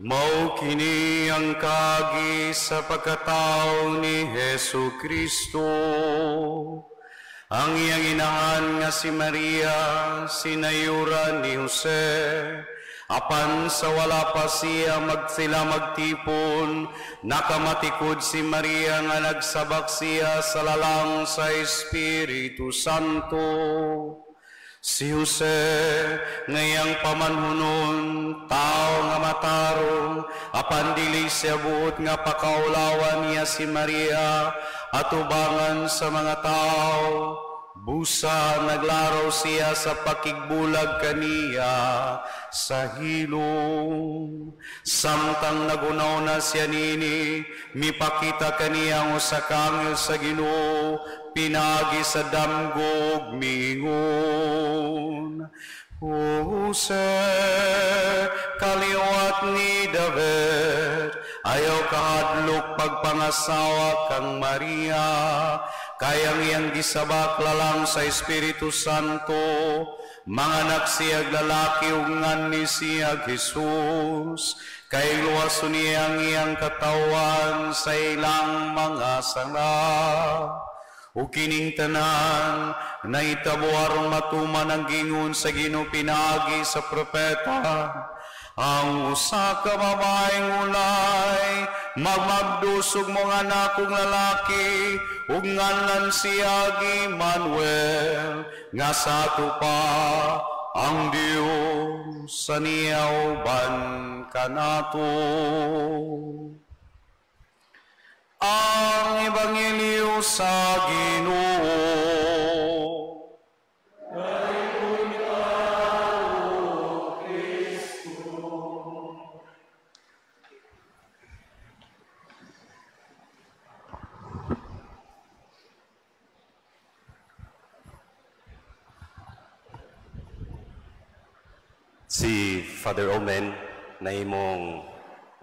Mao kini ang kaagi sa pagkatao ni Hesu Kristo. Ang iyang inahan nga si Maria, sinayuran ni Jose, apan sa wala pa siya sila magtipon, nakamatikod si Maria nga nagsabak siya sa lalang sa Espiritu Santo. Si Jose ngayang pamanhunon, tao nga matarong, apan dili siya buot nga pakaulawan niya si Maria, atubangan sa mga tao. Busa naglaraw siya sa pakigbulag kaniya sa hilom. Samtang nagunaw na siya nini, mipakita kaniyang usa ka anghel sa Ginoo, pinagi sa damgog mingon. Jose, kaliwat ni David, ayaw kahadlok pagpangasawa kang Maria, kayang iyang gisabak lalang sa Espiritu Santo, mga nagsiyag lalaki ugnan ni siyag Jesus, kay luwason niyang iyang katawan sa ilang mga sanga. O kining tanan, na itabuarong matuman ang gingon sa Ginoo pinagi sa propeta, ang usa ka babaeng ulay, magmagdusog mga anakong lalaki, ug nganlan siya Emmanuel, nga sa ato pa ang Diyos sa niyauban kanato. Ang Ebanghelyo sa Ginoo. Si Father Omen na imong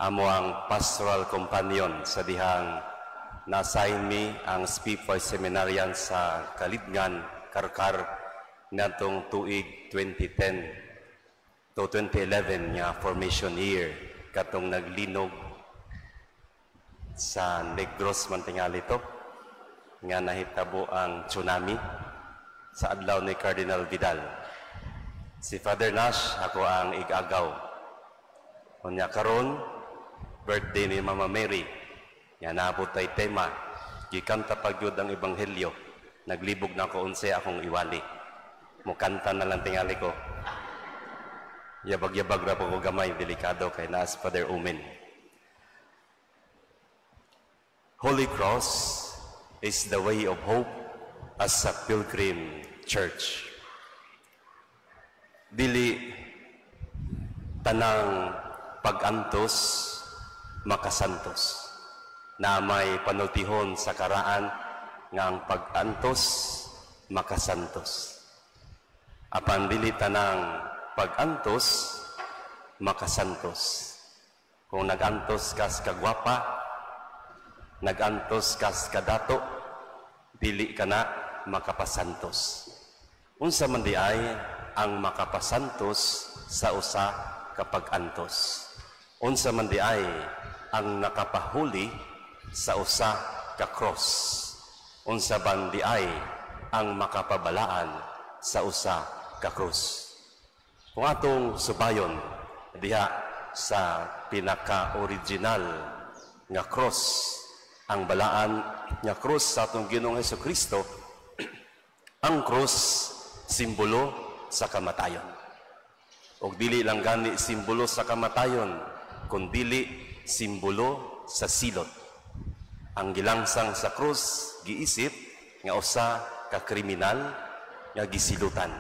amo ang pastoral companion sa dihang na-assign mi ang Speak for Seminarian sa Kalidngan, Karkar, natong tuig 2010 to 2011 nga formation year katong naglinog sa Negros man tingali to nga nahitabo ang tsunami sa adlaw ni Cardinal Vidal. Si Father Nash, ako ang igagaw. Unya karon, birthday ni Mama Mary. Yan naabot ay tema. Gikanta pagyud ang Ebanghelyo. Naglibog na ko unse akong iwali. Mukanta na lang tingali ko. Yabag-yabag na po ko gamay, delikado kay naas Father Omen. Holy Cross is the way of hope as a pilgrim church. Dili tanang pag-antos makasantos na may panultihon sa karaan nga ang pag-antos makasantos. Apan dili tanang pag-antos makasantos. Kung nag-antos kas kagwapa, nag-antos kas kadato, dili ka na makapasantos. Unsa man di ay ang makapasantos sa usa kapag antos. Unsa man di ay ang nakapahuli sa usa ka cross. Unsa man di ay ang makapabalaan sa usa ka cross. Kung atong subayon diha sa pinaka-original nga cross, ang balaan nga cross sa atong Ginoong Hesukristo, ang cross simbolo sa kamatayon. O dili lang gani simbolo sa kamatayon, kundi simbolo sa silot. Ang gilangsang sa krus giisip nga usa ka kriminal nga gisilutan.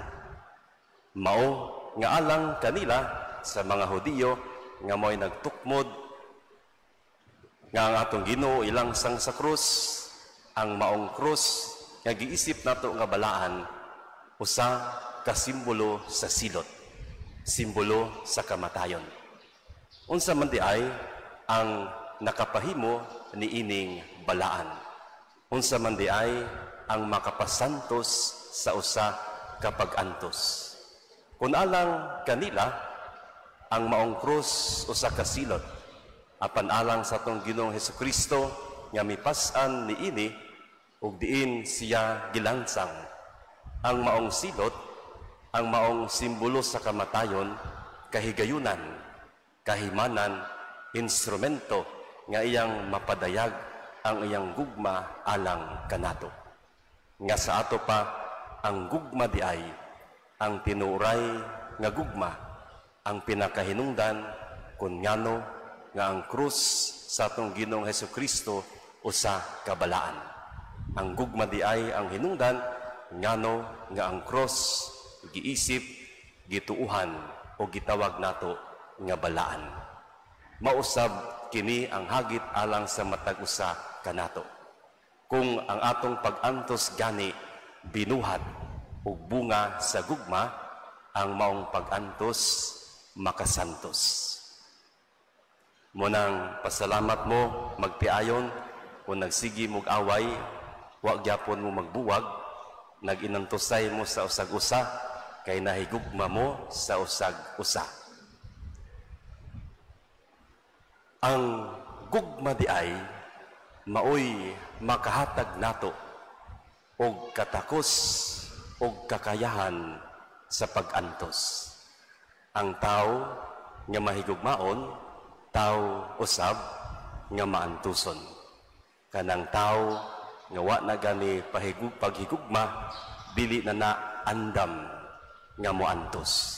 Mao nga alang kanila sa mga Hudiyo nga mo'y nagtukmod nga ang atong Ginoo ilangsang sa krus, ang maong krus nga giisip nato nga balaan usa ka simbolo sa silot, simbolo sa kamatayon. Unsa man di ay ang nakapahimo ni ining balaan. Unsa man di ay ang makapasantos sa usa ka pag-antos. Kung alang kanila ang maong krus usa ka silot, apan alang sa atong Ginoong Hesukristo nga mipas-an ni ini ug diin siya gilangsang. Ang maong silot, ang maong simbolo sa kamatayon, kahigayunan, kahimanan, instrumento nga iyang mapadayag ang iyang gugma alang kanato. Nga sa ato pa, ang gugma di ay ang tinuray nga gugma, ang pinakahinungdan kun ngano nga ang krus sa atong Ginoong Hesukristo usa ka balaan. Ang gugma di ay ang hinungdan ngano nga ang cross giisip, gituuhan o gitawag nato nga balaan. Mausab kini ang hagit alang sa matag usa kanato. Kung ang atong pag-antos gani binuhat o bunga sa gugma, ang maong pag-antos makasantos. Munang pasalamat mo magtiayon kung nagsigi mog away, wa gyapon mo magbuwag, naginantosay mo sa usag-usa kay nahigugma mo sa usag-usa. Ang gugma di ay maoy makahatag nato og katakos og kakayahan sa pag-antos. Ang tao nga mahigugmaon, tao usab nga maantuson. Kanang tao nga wa na gani paghigugma, dili na andam nga moantos.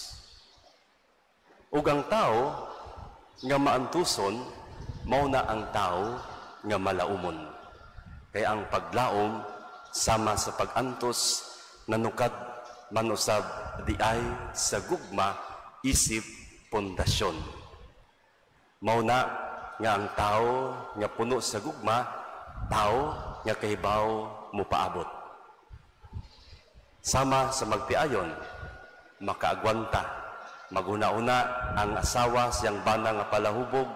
Ug ang tao nga maantuson, mao na ang tao nga malaumon. Kaya ang paglaom sama sa pagantos nanukad manusab di ay sa gugma isip pundasyon. Mao na nga ang tao nga puno sa gugma, tao nga kahibaw mupaabot. Sama sa magtiayon, makaagwanta, maguna-una ang asawa siyang bana nga palahubog,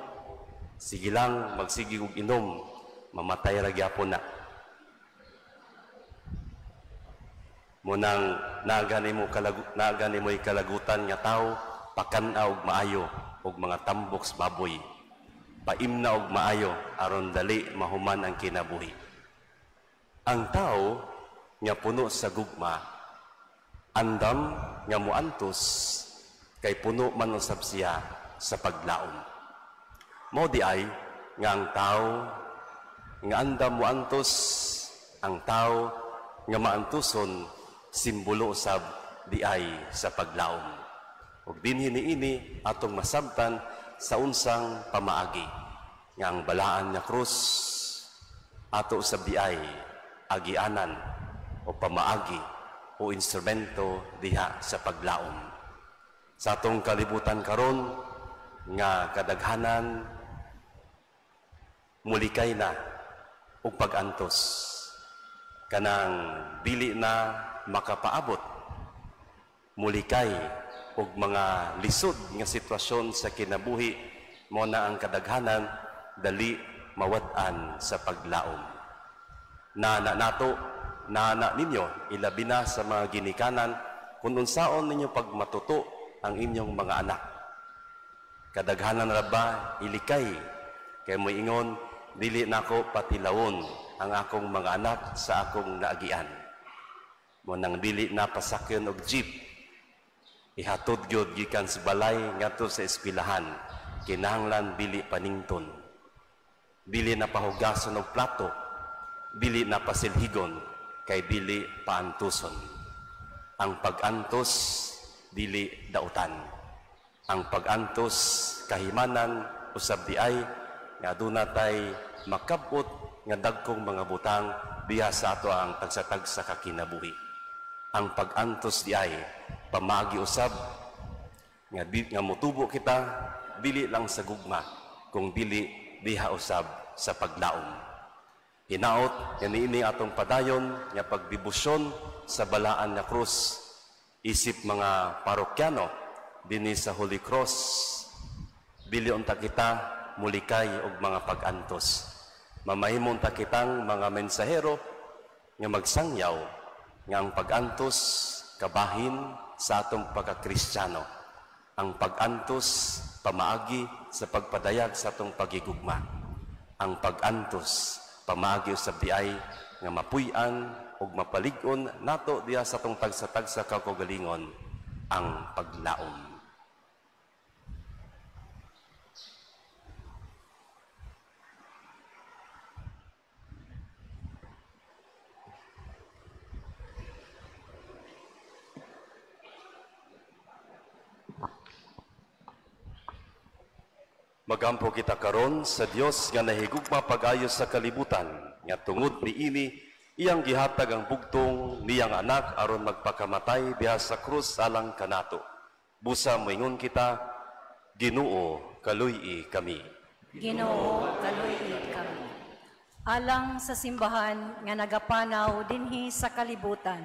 sige lang magsigi og inom, mamatay ra gyapon na. Munang naagani mo kalagutan nga tao, pakanaw og maayo og mga tamboks baboy. Paimna og maayo aron dali mahuman ang kinabuhi. Ang tao nga puno sa gugma, andam nga muantos kay puno man usab siya sa paglaom. Mao di ay nga ang tao nga andam muantos, ang tao nga maantuson simbolo usab di ay sa paglaom. Ug dinhi niini atong masabtan sa unsang pamaagi nga ang balaan nga krus ato usab di ay agianan o pamaagi o instrumento diha sa paglaom. Sa atong kalibutan karon nga kadaghanan mulikay na og pagantos, kanang dili na makapaabot, mulikay og mga lisod nga sitwasyon sa kinabuhi, mo na ang kadaghanan dali mawad-an sa paglaom. Nana ninyo, ilabi na sa mga ginikanan, kung unsaon ninyo pagmatuto ang inyong mga anak. Kadaghanan ra ba ilikay, kay mo ingon, dili nako patilawon ang akong mga anak sa akong naagian. Mo nang dili na pasakyon og jeep, ihatod gyud gikan sa balay ngadto sa eskwelahan, kinahanglan dili panington. Dili na pahugason og plato, dili na pasilhigon, kay dili paantuson. Ang pagantos dili dautan. Ang pagantos kahimanan usab di ay nga aduna tay makabot nga dagkong mga butang diha sa ato ang tagsa-tagsa ka kinabuhi. Ang pagantos di ay pamagi usab nga motubo kita dili lang sa gugma, kung dili diha usab sa paglaom. Hinaot nga niini atong padayon nga pagbibusyon sa balaan nga krus, isip mga parokyano dinhi sa Holy Cross, dili unta kita mulikay og mga pagantos. Mamahimong ta kitang mga mensahero nga magsangyaw nga ang pagantos kabahin sa atong pagkakristyano. Ang pagantos pamaagi sa pagpadayag sa atong pagigugma. Ang pagantos pamaagi usab di ay nga mapuy-an ug mapalig-on nato diha sa atong tagsa-tagsa ka kaugalingon, ang paglaom. Magampo kita karon sa Dios nga nahigugma pag-ayo sa kalibutan, nga tungod niini iyang gihatag ang bugtong niyang anak aron magpakamatay diha sa krus alang kanato. Busa moingon kita, Ginoo, kaluy-i kami. Ginoo, kaluy-i kami. Alang sa simbahan nga nagapanaw dinhi sa kalibutan,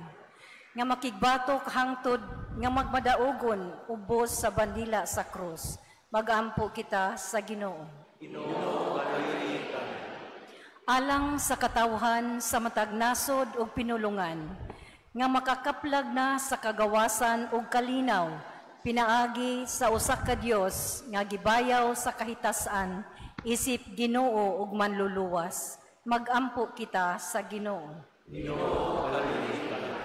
nga makigbatok hangtod nga magmadaogon ubos sa bandila sa krus. Magampo kita sa Ginoo. Ginoo, kaluy-i kami. Alang sa katawhan sa matag nasod ug pinulungan, nga makakaplag na sa kagawasan ug kalinaw, pinaagi sa usa ka Dios nga gibayaw sa kahitasan, isip Ginoo ug manluluwas. Magampo kita sa Ginoo. Ginoo, kaluy-i kami.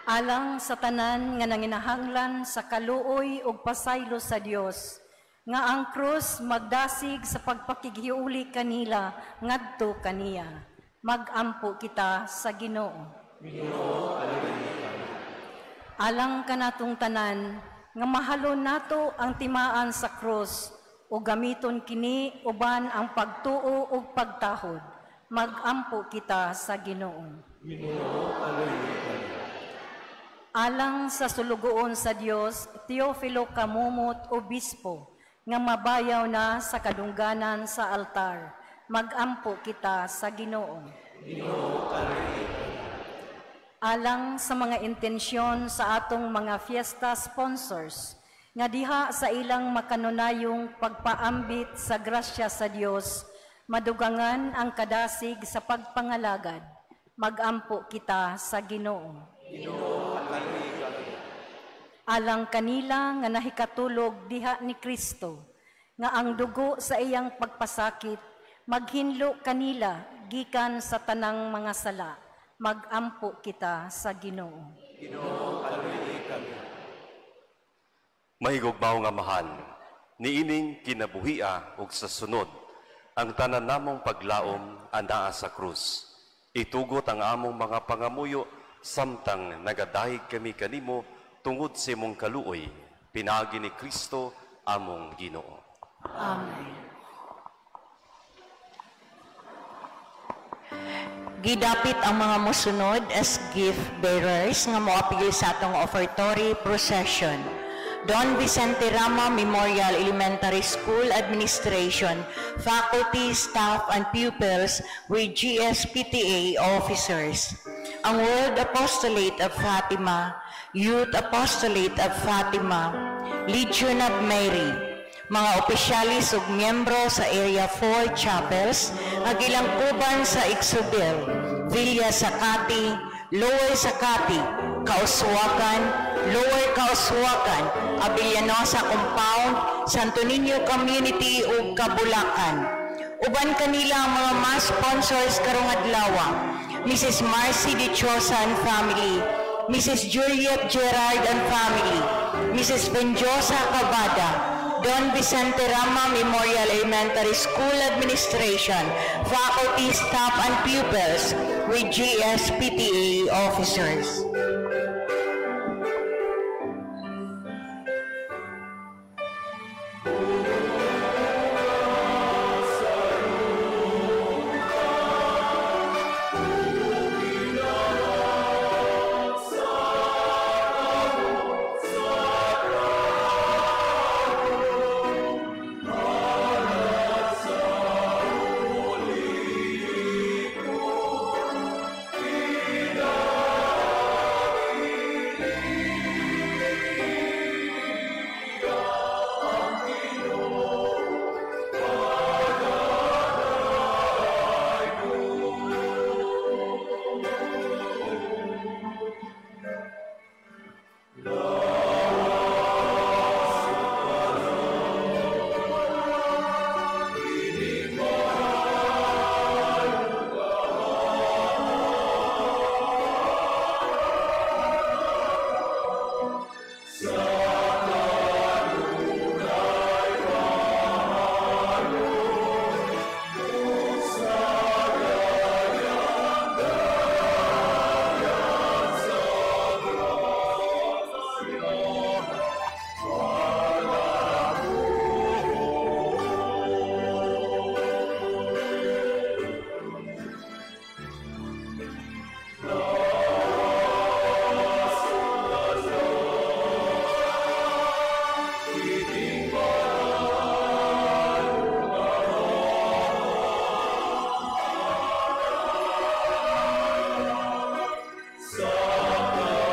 Alang sa tanan nga nanginahanglan sa kaluoy ug pasaylo sa Dios, nga ang krus magdasig sa pagpakighiuli kanila ngadto kaniya. Magampo kita sa Ginoo. Ginoo, kaluy-i kami. Alang kanatong tanan, nga mahalon nato ang timaan sa krus, o gamiton kini uban ang pagtuo ug pagtahod. Magampo kita sa Ginoo. Alang sa sulugoon sa Dios, Teofilo Kamumot, Obispo, nga mabayaw na sa kadungganan sa altar. Magampo kita sa Ginoo. Alang sa mga intensyon sa atong mga fiesta sponsors, nga diha sa ilang makanunayong pagpaambit sa grasya sa Dios, madugangan ang kadasig sa pagpangalagad. Magampo kita sa Ginoo. Alang kanila nga nahikatulog diha ni Kristo, nga ang dugo sa iyang pagpasakit, maghinlo kanila gikan sa tanang mga sala. Magampo kita sa Ginoo. Mahigugmaw nga mahal, niining kinabuhia ug sa sunod, ang tanan namong paglaom anaa sa krus. Itugot ang among mga pangamuyo, samtang nagadahig kami kanimo tungod sa imong kaluoy, pinaagi ni Kristo among Ginoo. Amen. Gidapit ang mga mosunod as gift bearers nga moapigil sa atong offertory procession. Don Vicente Rama Memorial Elementary School Administration, faculty, staff, and pupils with GSPTA officers. Ang World Apostolate of Fatima, Youth Apostolate of Fatima, Legion of Mary, mga opisyalis ug miyembro sa Area 4 Chapels, nagilangkuban sa Ixobil, Villa Sakati, Lower Sakati, Kauswakan, Lower Kauswakan, Abellanosa Compound, Santo Niño Community ug Kabulakan. Uban kanila ang mga mass sponsors karong adlaw, Mrs. Marcy Dichosa and family, Mrs. Juliet Gerard and family, Mrs. Benjosa Cavada, Don Vicente Rama Memorial Elementary School Administration, faculty, staff, and pupils with GSPTA officers.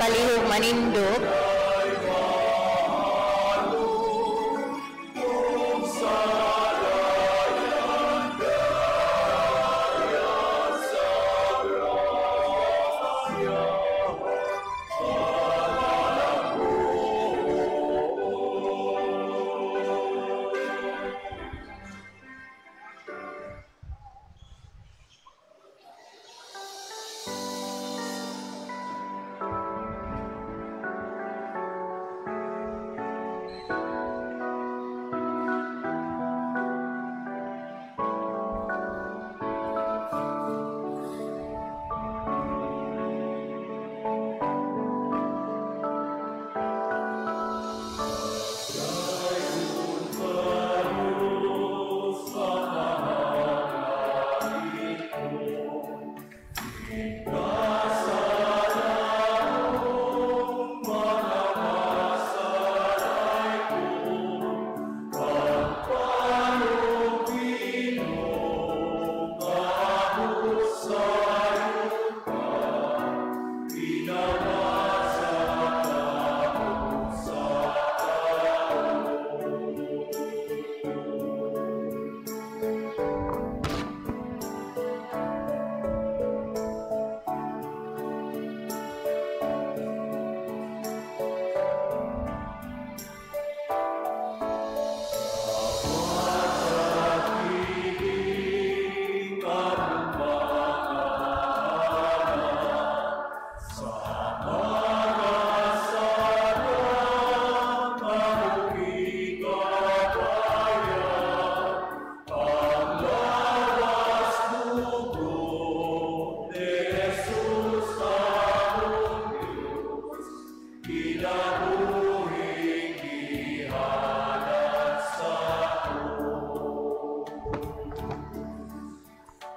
Palihog manindog,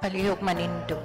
Palihog manindo.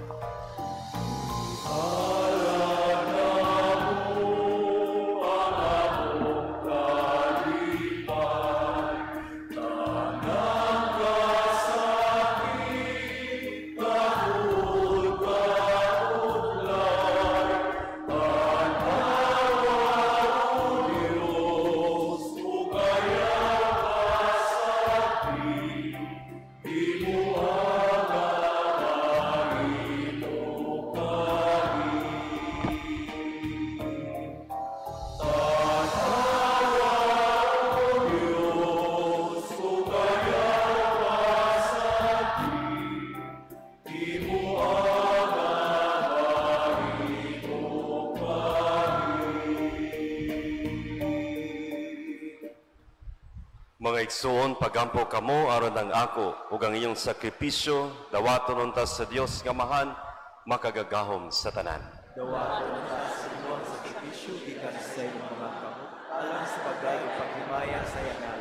Mga igsoon, pagampo kamo aron ang ako ug ang iyong sakripisyo dawaton unta sa Dios nga mahan makagagahom sa tanan. Dawaton ta sa imong sakripisyo gikan sa imong mga kamot alang sa pagdayo paghimaya sa yanal.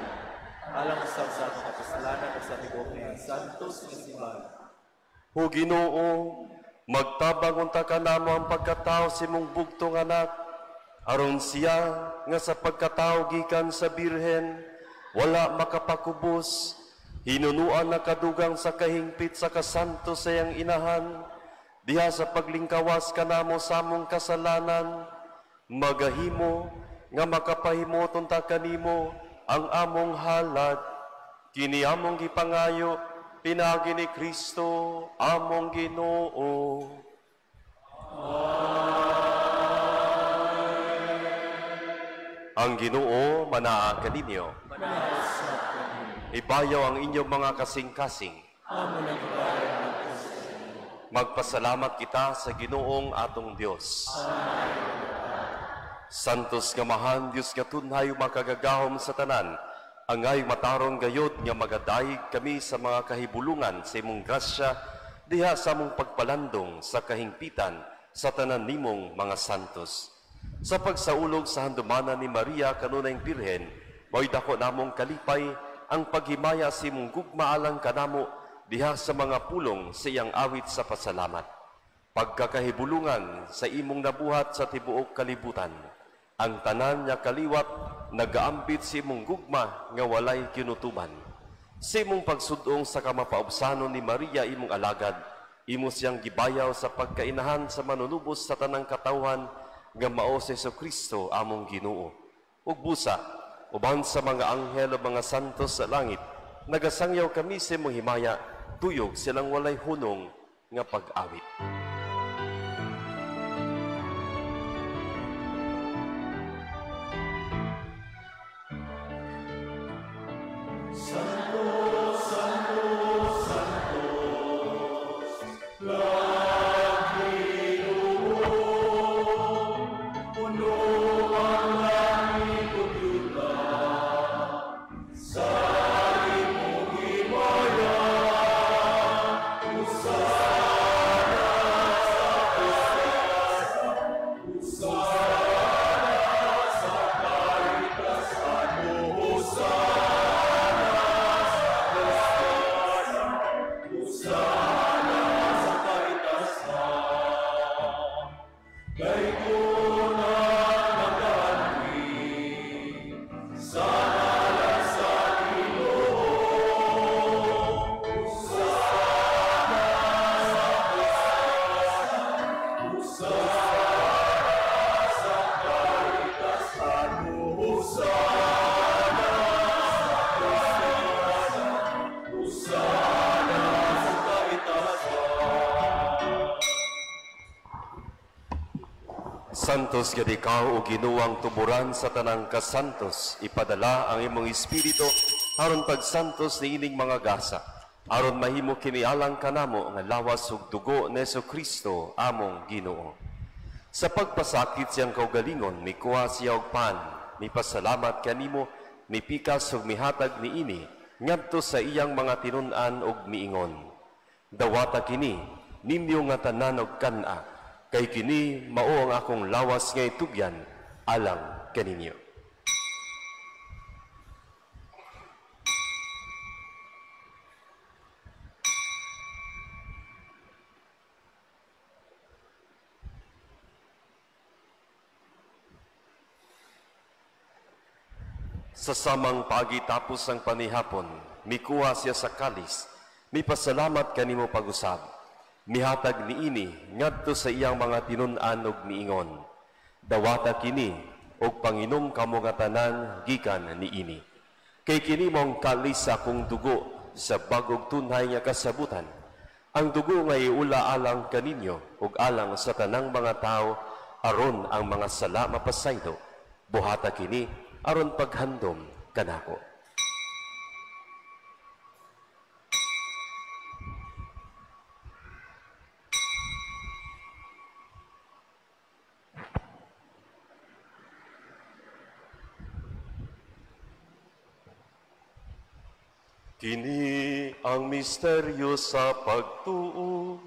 Alang sa atong kasalanan ug sa tibok ni santos nga simbahan. O Ginoo, magtabang unta kanamo ang pagkatao sa imong bugtong anak aron siya nga sa pagkatao gikan sa birhen wala makapakubos, hinunuan na kadugang sa kahingpit sa kasanto sa iyang inahan, diha sa paglingkawas kanamo sa among kasalanan, magahimo nga makapahimuton ta kanimo ang among halad, kini among gipangayo, pinagi ni Kristo, among Ginoo. Ang Ginoo manaa kaninyo. Ibayaw ang inyong mga kasing-kasing. Magpasalamat kita sa Ginoong atong Dios. Santos nga mahan, Dios nga tunhay makagagahom sa tanan, angay matarong gayod nga magadayig kami sa mga kahibulungan sa imong grasya, diha sa among pagpalandong sa kahingpitan sa tanan nimong mga santos. Sa pagsaulog sa handumanan ni Maria kanunay Birhen, mo'y dako namong kalipay ang paghimaya sa imong gugma alang kanamo diha sa mga pulong sa iyang awit sa pasalamat. Pagkakahibulungan sa imong nabuhat sa tibuok kalibutan, ang tanan niya kaliwat nagaambit sa imong gugma nga walay kinutuban. Sa imong pagsudong sa kamapaubsanon ni Maria imong alagad, imo siyang gibayaw sa pagkainahan sa manunubos sa tanang katawhan nga mao si Jesucristo among Ginoo. Ug busa, uban sa mga anghel o mga santos sa langit, nagasangyaw kami sa imong himaya, tuyog silang walay hunong nga pag-awit. Santos gid ikaw o ginuwang tuburan sa tanang kasantos, ipadala ang imong espiritu aron pagsantos ni ining mga gasa, aron mahimo kini alang kanamo nga lawas ug dugo ni Jesucristo among Ginoo. Sa pagpasakit siyang kaugalingon, mikuha siya og pan, mipasalamat kanimo, mipikas ug mihatag niini ngadto sa iyang mga tinun-an ug miingon. Dawata kini nimyo nga tanan og kan-a, kay kini mao ang akong lawas nga itugyan alang kaninyo. Sa samang pagitapos ang panihapon, mikuha siya sa kalis, mipasalamat kanimo pag-usab. Mihatag niini ngadto sa iyang mga tinun-an ug miingon. Dawata kini og panginom kamo nga tanan gikan niini. Kay kini mong kalis sa akong dugo sa bagog tunhay nga kasabutan. Ang dugo nga iula alang kaninyo ug alang sa tanang mga tao aron ang mga sala mapasaylo. Buhata kini aron paghandom kanako. Kini ang misteryo sa pagtuo.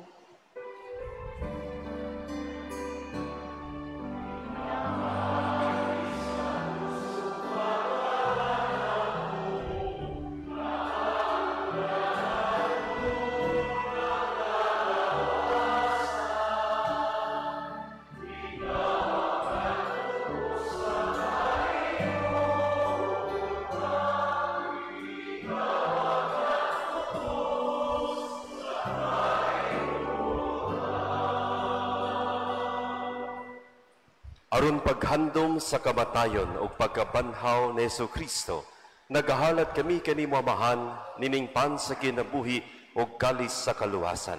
Aron paghandom sa kamatayon o pagkabanhaw ni Jesucristo, nagahalat kami kanimo amahan, niningpan sa kinabuhi o kalis sa kaluwasan.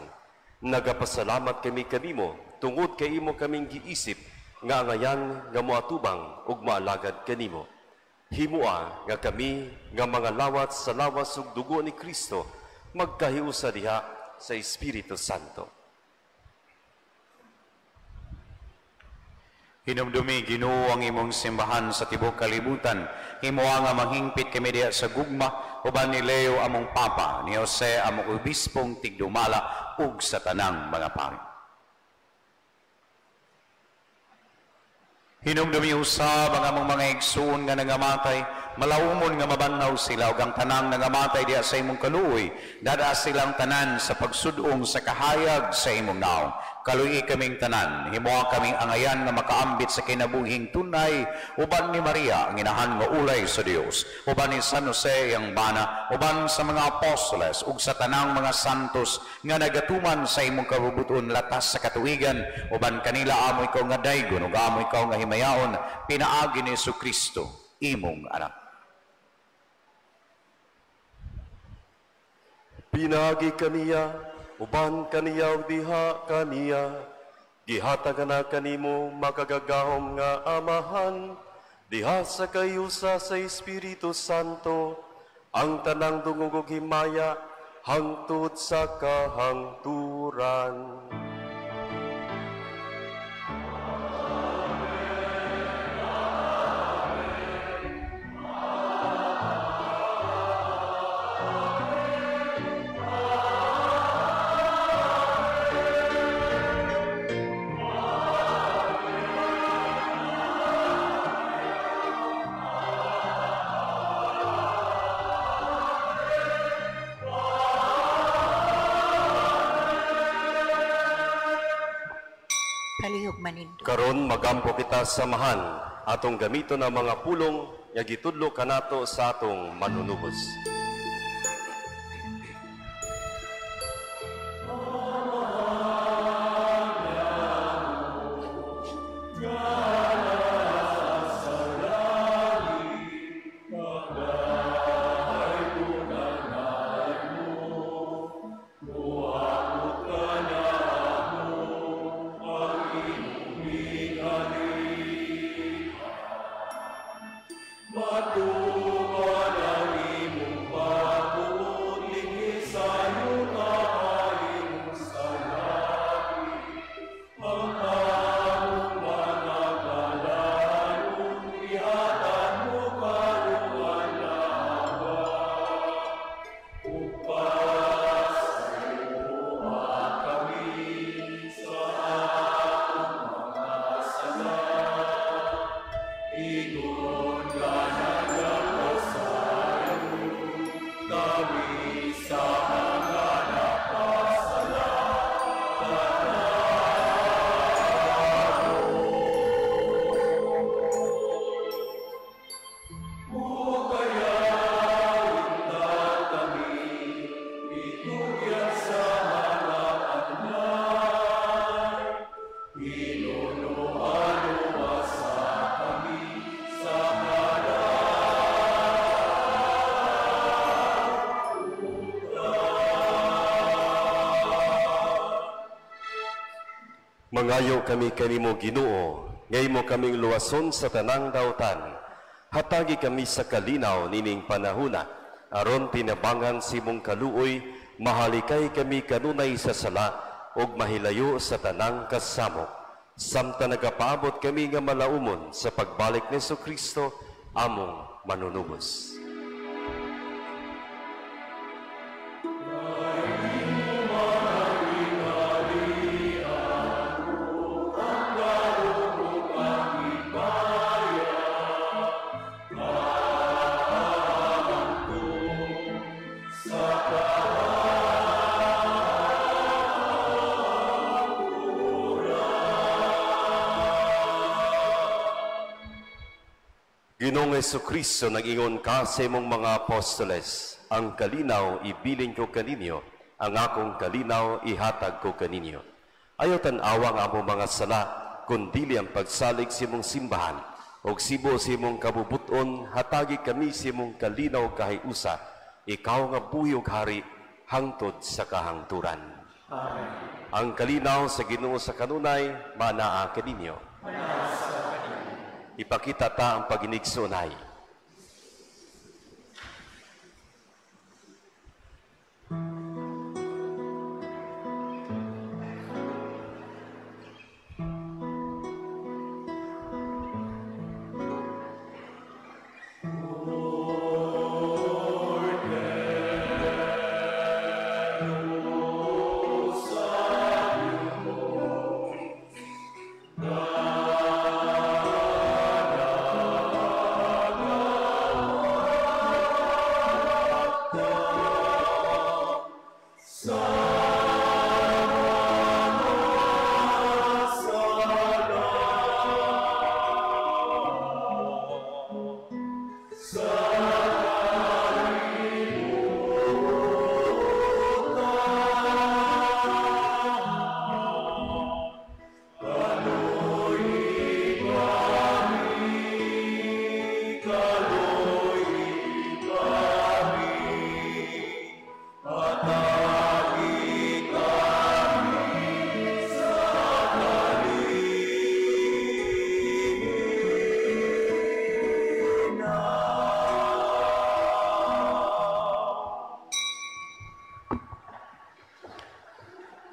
Nagapasalamat kami kanimo, tungod kay imo kaming giisip, nga angayan nga moatubang ug maalagad kanimo. Himua nga kami nga mga lawat sa lawas ug dugo ni Kristo, magkahiusa diha sa Espiritu Santo. Hinumdumi Ginoo ang imong simbahan sa tibuok kalibutan. Himuha nga manghingpit kami diha sa gugma, uban ni Leo among Papa, ni Jose among Obispong tigdumala ug sa tanang mga pari. Hinumdumi usab ang among mga igsoon nga nangamatay, malawomon nga mabanhaw sila ug ang tanang nangamatay diha sa imong kaluoy, dada silang tanan sa pagsudong sa kahayag sa imong naong. Kaluyi kaming tanan, himuha kaming angayan nga makaambit sa kinabuhing tunay, uban ni Maria ang inahan nga ulay sa Dios, uban ni San Jose ang bana, uban sa mga apostoles ug sa tanang mga santos nga nagatuman sa imong kabubuton latas sa katuigan, uban kanila amo ikaw nga daygon ug amo ikaw nga himayaon, pinaagi ni Jesucristo imong anak. Pinagi kaniya, uban kaniya ug diha kaniya, gihatag na kanimo makagagahom nga amahan, diha sa kayusa sa Espiritu Santo, ang tanang dungog ug himaya hangtod sa kahangturan. Karon magampo kita samahan atong gamito na mga pulong nga gitudlo kanato sa atong manunubos. Matukan ang imong Mangayo kami kanimo Ginoo, ngay mo kaming luwason sa tanang dautan. Hatagi kami sa kalinaw nining panahuna, aron tinabangan si mong kaluoy, mahalikay kami kanunay sa sala, ug mahilayo sa tanang kasamok. Samta nagapaabot kami nga malaumon sa pagbalik ni Jesucristo, among manunubos. Ginoong Jesucristo, nag-ingon ka sa imong mga apostoles, ang kalinaw ibilin ko kaninyo, ang akong kalinaw ihatag ko kaninyo. Ayaw tan-awa nga among mga sala, kundili ang pagsalig sa imong simbahan, og sibo sa imong kabubuton, hatagi kami sa imong kalinaw kahiusa, ikaw nga buyog hari, hangtod sa kahangturan. Amen. Ang kalinaw sa Ginoo sa kanunay, manaa kaninyo. Ipakita ta ang paginigsunay.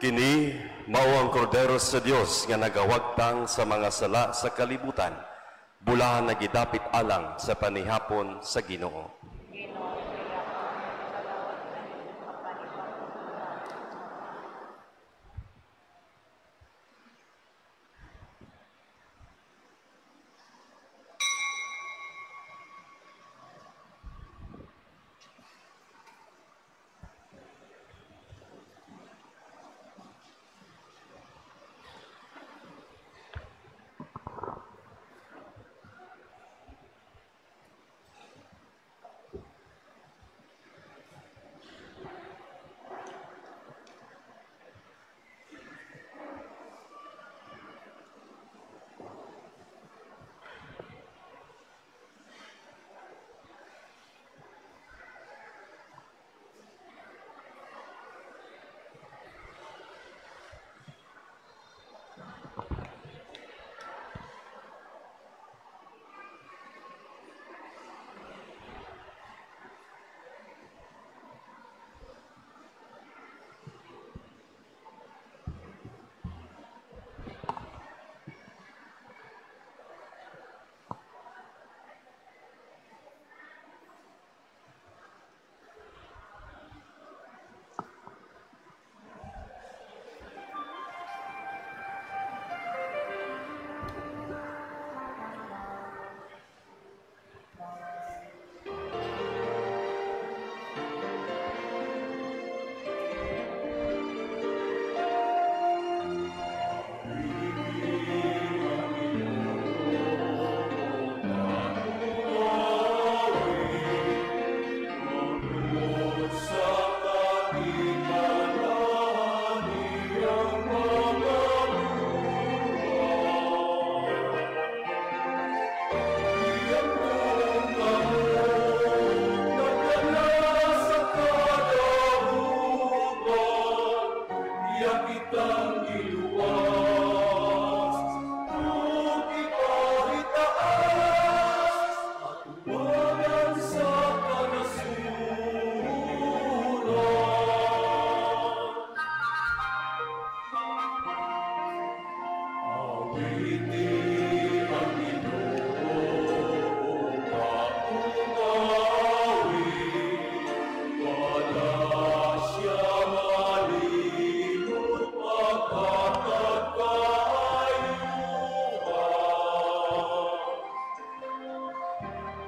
Kini mao ang kordero sa Dios nga nagawagtang sa mga sala sa kalibutan, bulahan na gidapit alang sa panihapon sa Ginoo.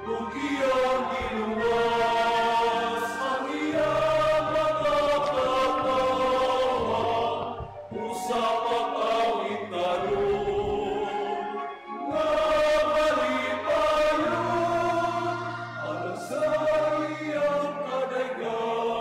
Kung iyong giluwas ang iyang mga katawan, usap ang awit taron, nga malipayon, alang sa iyang kadayganan.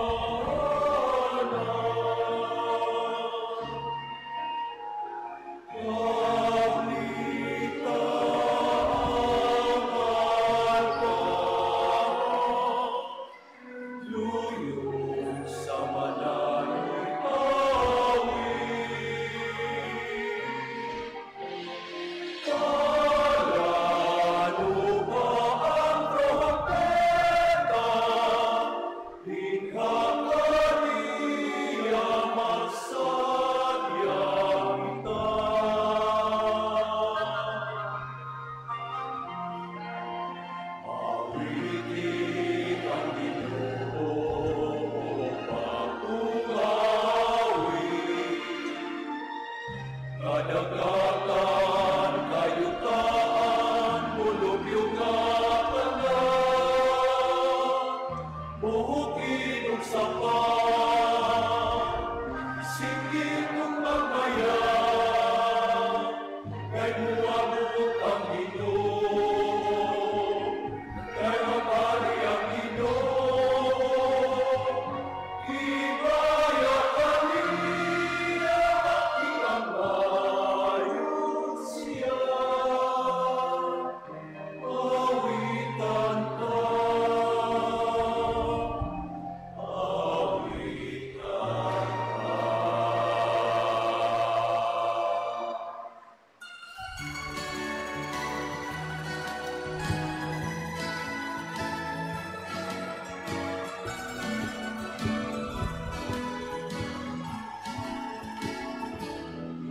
Kadagatan, kayutaan, mulupyong kapanan, buhukin ug sapat, sikit ug magmayang, kay muabot ang Ginoo, kay mapari ang Ginoo, ibaya kaniya ang bayon siya, awitan ka,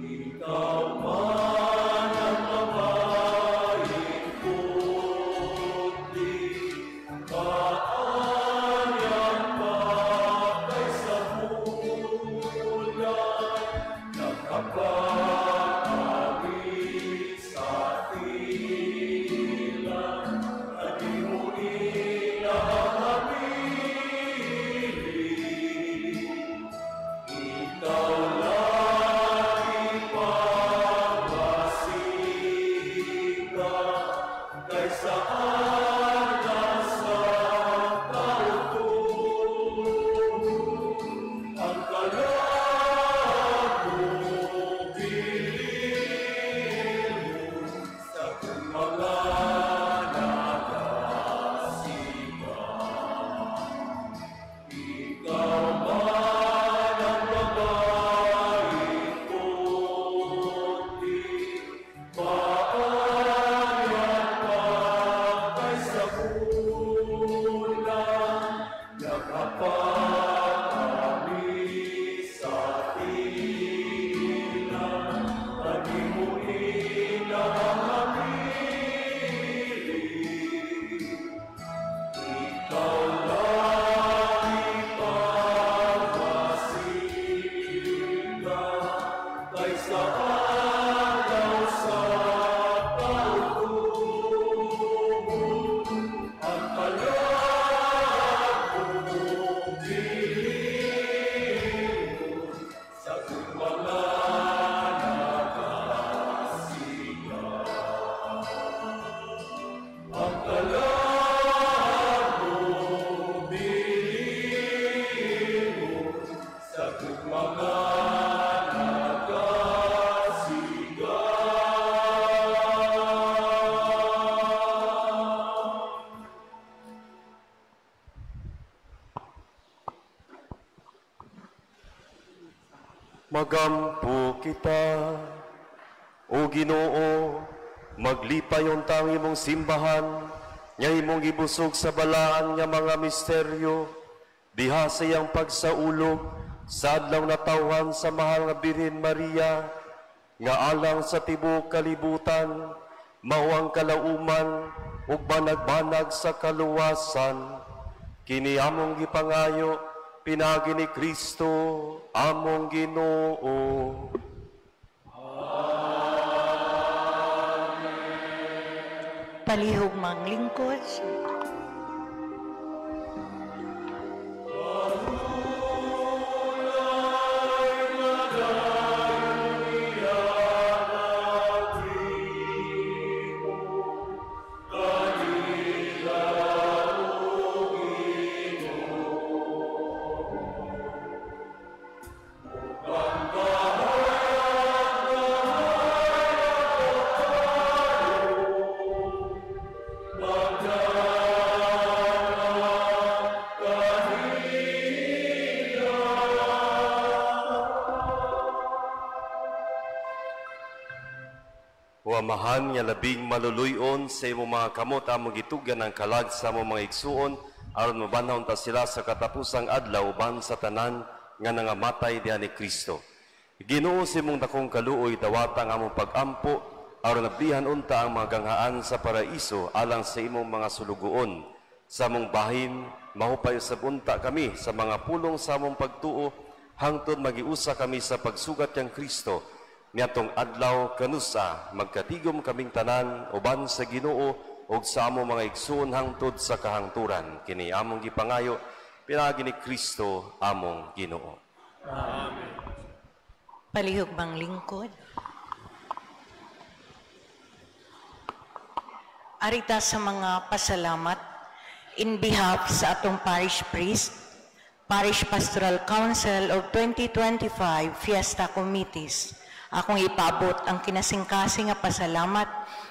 ikaw man ang mabayin puti, kaanyang patay sa bulan, nakapangawit sa tila, at di mo inahamili. Ikaw lagi pagmasika, kaysa alas sa kautuhan. Ang kalago bilin mo sa kung mga nagasika. Ikaw man ang babaeng puti, paanyang patay sa bulan, nakapangawit sa tila, at di mo inahamili. Ikaw lagi pagmasika, kaysa araw sa kautuhan. Ang kalago bilin mo sa kung mga nagasika. Ang kalago bilin mo sa kung mga nagasika. Magampo kita, O Ginoo, maglipay untang imong simbahan, nga imong gibusog sa balaan nga mga misteryo, diha sa iyang pagsaulog, sa adlaw na tawhan sa mahal nga Birhen Maria, nga alang sa tibuok kalibutan, mao ang kalauman, ug banag-banag sa kaluwasan. Kini among gipangayo, pinagi ni Kristo, among Ginoo. Palihog mang lingkod. Amahan nga labing maluluyon sa imo mga kamot among gitugan ang kalag sa among mga igsuon aron mabanhaw ta sila sa katapusang adlaw uban sa tanan nga nangamatay diha ni Kristo. Ginoo sa imong dakong kaluoy dawata ang among pag-ampo aron nablihan unta ang mga ganghaan sa paraiso alang sa imong mga sulugoon. Sa among bahin mahupay usab unta kami sa mga pulong sa among pagtuo hangtod magiusa kami sa pagsugat kang Kristo. Niatong adlaw kanusa magkatigom kaming tanan uban sa Ginoo ug sa among mga igsoon hangtod sa kahangturan kini among gipangayo pinaagi ni Kristo among Ginoo. Amen. Palihog mang lingkod. Arita sa mga pasalamat in behalf sa atong parish priest, Parish Pastoral Council of 2025 Fiesta Committees. Akong ipabot ang kinasingkasing nga pasalamat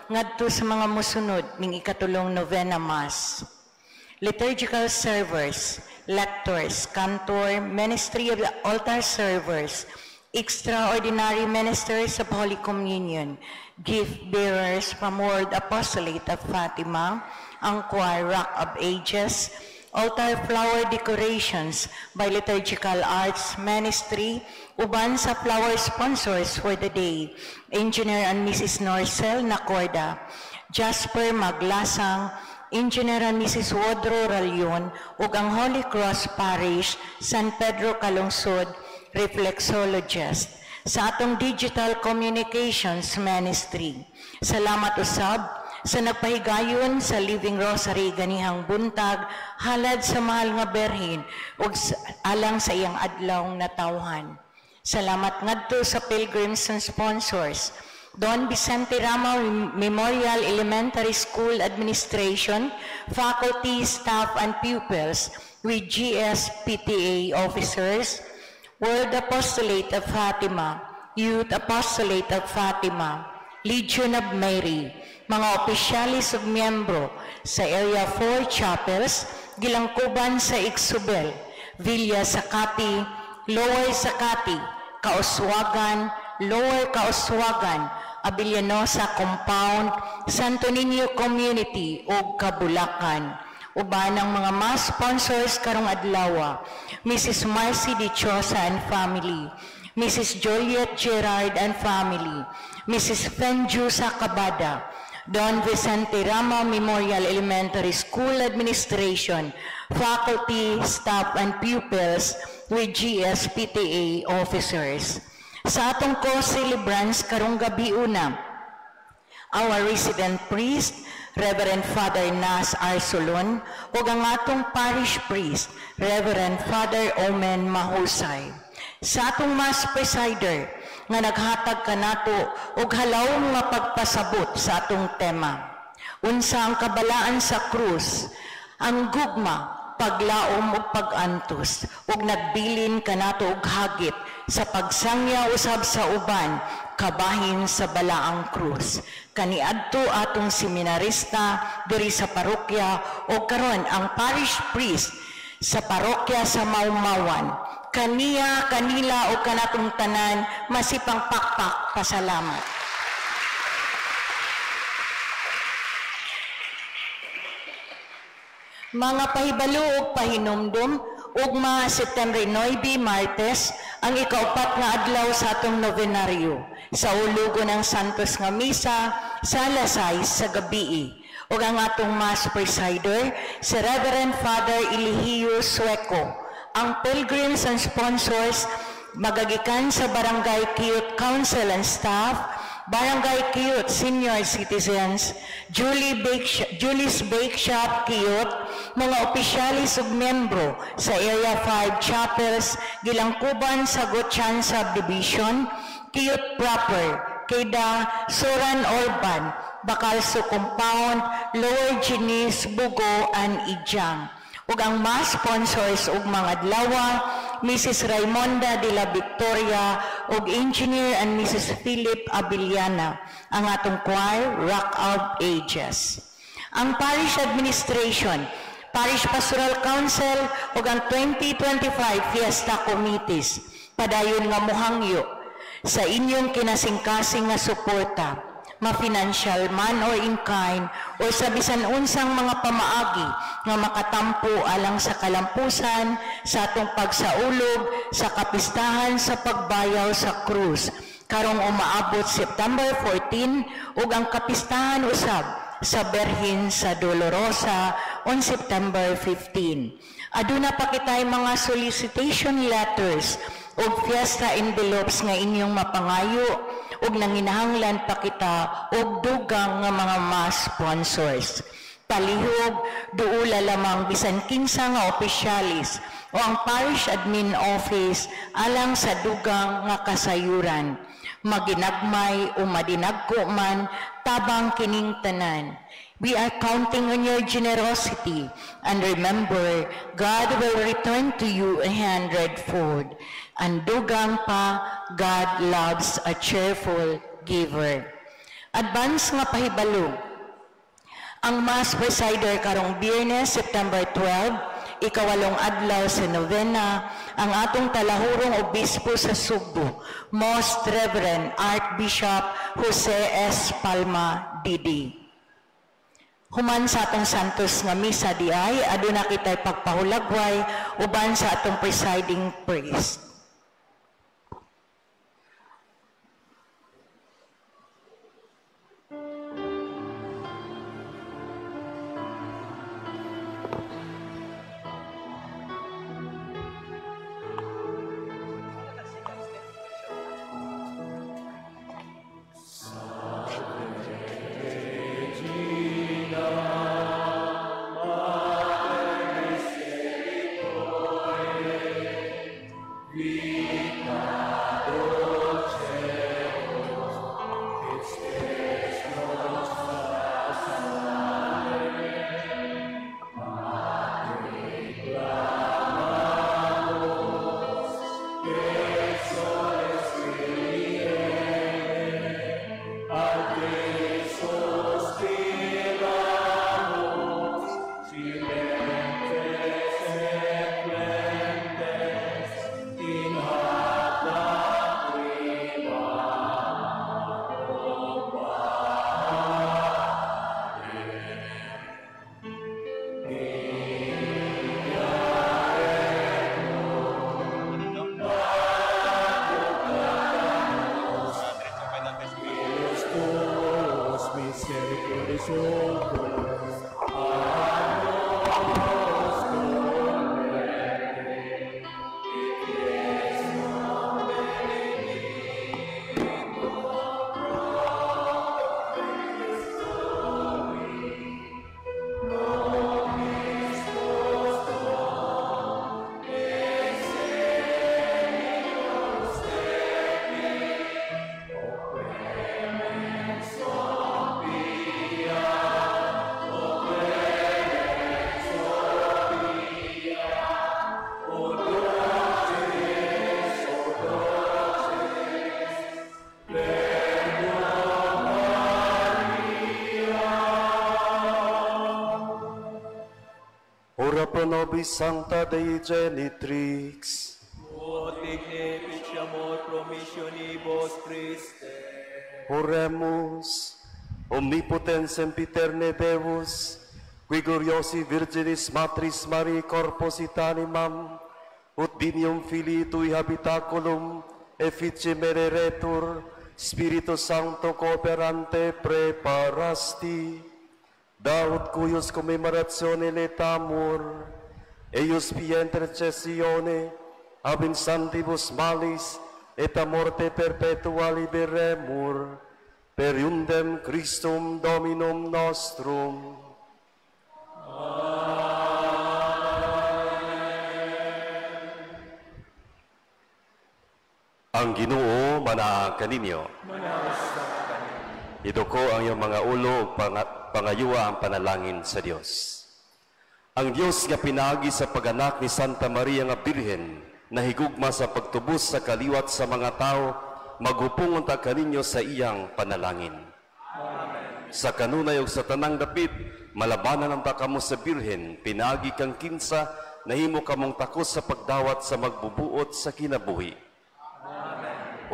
ngadto sa mga musunod ning ikatulong novena mass. Liturgical servers, lectors, cantor, ministry of the altar servers, extraordinary ministers of Holy Communion, gift bearers from World Apostolate of Fatima, ang choir Rock of Ages, altar flower decorations by Liturgical Arts Ministry, uban sa flower sponsors for the day, Engineer and Mrs. Norcel Nacorda, Jasper Maglasang, Engineer and Mrs. Wodro Ralion, ug ang Holy Cross Parish, San Pedro Calungsod, Reflexologist, sa atong Digital Communications Ministry. Salamat usab sa nagpahigayon sa Living Rosary ganihang buntag halad sa mahal nga berhin ug alang sa iyang adlawng natawhan. Salamat ngadto sa pilgrims and sponsors, Don Vicente Rama Memorial Elementary School Administration, faculty, staff, and pupils with GSPTA officers, World Apostolate of Fatima, Youth Apostolate of Fatima, Legion of Mary, mga opisyalis ug miyembro sa Area 4 Chapels, Gilangkuban sa Igsubel, Villa Sakati, Lower Sakati, Kauswagan, Lower Kauswagan, Abellanosa Compound, Santo Niño Community ug Kabulakan. Uban ang mga mass sponsors karong adlaw, Mrs. Marcy Dichosa and family, Mrs. Juliet Gerard and family, Mrs. Fenjusa Cabada, Don Vicente Rama Memorial Elementary School Administration, faculty, staff, and pupils with GSPTA officers. Sa atong co-celebrants karong gabi una, our resident priest, Reverend Father Nas Arsolon, ug ang atong parish priest, Reverend Father Omen Mahusay. Sa atong mass presider, nga naghatag kanato og halawong nga pagpasabot sa atong tema. Unsa ang kabalaan sa krus, ang gugma, paglaom ug pag-antos, ug nagbilin kanato og hagit sa pagsangya usab sa uban, kabahin sa balaang krus. Kaniadto atong seminarista diri sa parokya o karon ang parish priest sa parokya sa Maumawan. Kaniya, kanila o kanatong tanan, masipang pakpak, pasalamat. Mga pahibalo o pahinumdum, ugma September 9, Martes, ang ikaupat nga adlaw sa atong novenaryo, sa ulugo ng Santos nga Misa, sa alas 6 sa gabi. O ang atong mass presider, si Reverend Father Eligio Sueco. Ang pilgrims and sponsors magagikan sa Barangay Youth Council and staff, Barangay Kiyot Senior Citizens, Julie's Bake Shop Kiyot, mga opisyalis ug membro sa Area 5 Chapels, Gilangkuban sa Gotchan Subdivision, Kiyot Proper, Keda, Soran Orban, Bacalso Compound, Lower Ginis, Bugo, and Ijang. Ug ang mga sponsors ug mga adlawa, Mrs. Raimonda de la Victoria ug Engineer and Mrs. Philip Abiliana, ang atong choir, Rock Out Ages. Ang Parish Administration, Parish Pastoral Council ug ang 2025 Fiesta Committees, padayon nga mohangyo sa inyong kinasingkasing nga suporta, ma-financial man or in kind, o sa bisan unsang mga pamaagi nga makatampo alang sa kalampusan sa atong pagsaulog sa kapistahan sa pagbayaw sa krus karong umaabot September 14 ug ang kapistahan usab sa Berhin sa Dolorosa on September 15. Aduna pa kitay mga solicitation letters ug fiesta envelopes nga inyong mapangayo ug nanginahanglan pa kita og dugang nga mga mass sponsors. Palihog, duula lamang bisan kinsa nga opisyalis o ang Parish Admin Office alang sa dugang nga kasayuran. Maginagmay o madinagko man tabang kining tanan. We are counting on your generosity, and remember, God will return to you 100-fold. And dugang pa, God loves a cheerful giver. Advance nga pahibalo. Ang Mass Presider karong Biyernes, September 12, ikawalong adlaw sa novena, ang atong talahurong obispo sa Sugbo, Most Reverend Archbishop Jose S. Palma, D.D. Human sa atong Santos nga misa di ay, aduna kita'y pagpahulagway, uban sa atong presiding priest. Ora pro nobis Sancta Dei Genitrix. Ut digne ficiamur promissionibus Christe. Oremus, omnipotens sempiterne Deus, qui gloriosi Virginis Matris Maria corpus et animam, ut dinium Filii Tui habitaculum efficimere retur, Spiritus Sancto cooperante preparasti, Daud cuius commemoratione letamur, eius via intercessione, ab in santibus malis, et a morte perpetua liberemur, periundem Christum Dominum nostrum. Ang Ginoo manaag kaninyo. Ito ko ang iyong mga ulo ug pangayuwa ang panalangin sa Dios. Ang Dios nga pinaagi sa pag-anak ni Santa Maria nga Birhen, nahigugma sa pagtubos sa kaliwat sa mga tao, maghupong unta kaninyo sa iyang panalangin. Amen. Sa kanunay ug sa tanang dapit, malabanan ang kamo sa Birhen, pinaagi kang kinsa, nahimo kamong takos sa pagdawat sa magbubuot sa kinabuhi.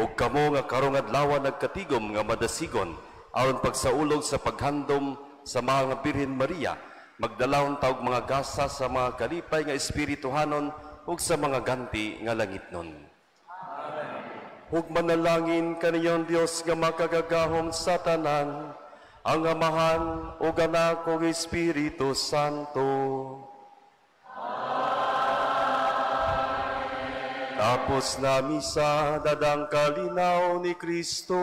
Ug kamo nga karong adlaw nagkatigom nga madasigon aron pagsaulog sa paghandom sa mga Birhen Maria, magdalawon taog mga gasa sa mga kalipay nga espirituhanon ug sa mga ganti nga langitnon. Ug manalangin kaninyong Dios nga makagagahom sa tanan, ang Amahan ug Anak ug Espiritu Santo. Tapos na misa, dadang kalinaw ni Kristo.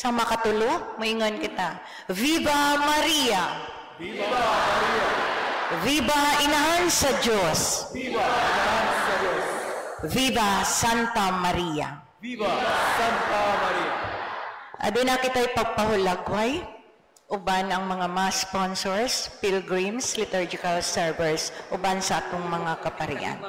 Sa makatulo, moingon kita. Viva Maria! Viva Maria! Viva Inahan sa Diyos! Viva Inahan sa Diyos! Viva Santa Maria! Viva Santa Maria! Aduna kita'y pagpahulagway, uban ang mga mass sponsors, pilgrims, liturgical servers, uban sa atong mga kaparian.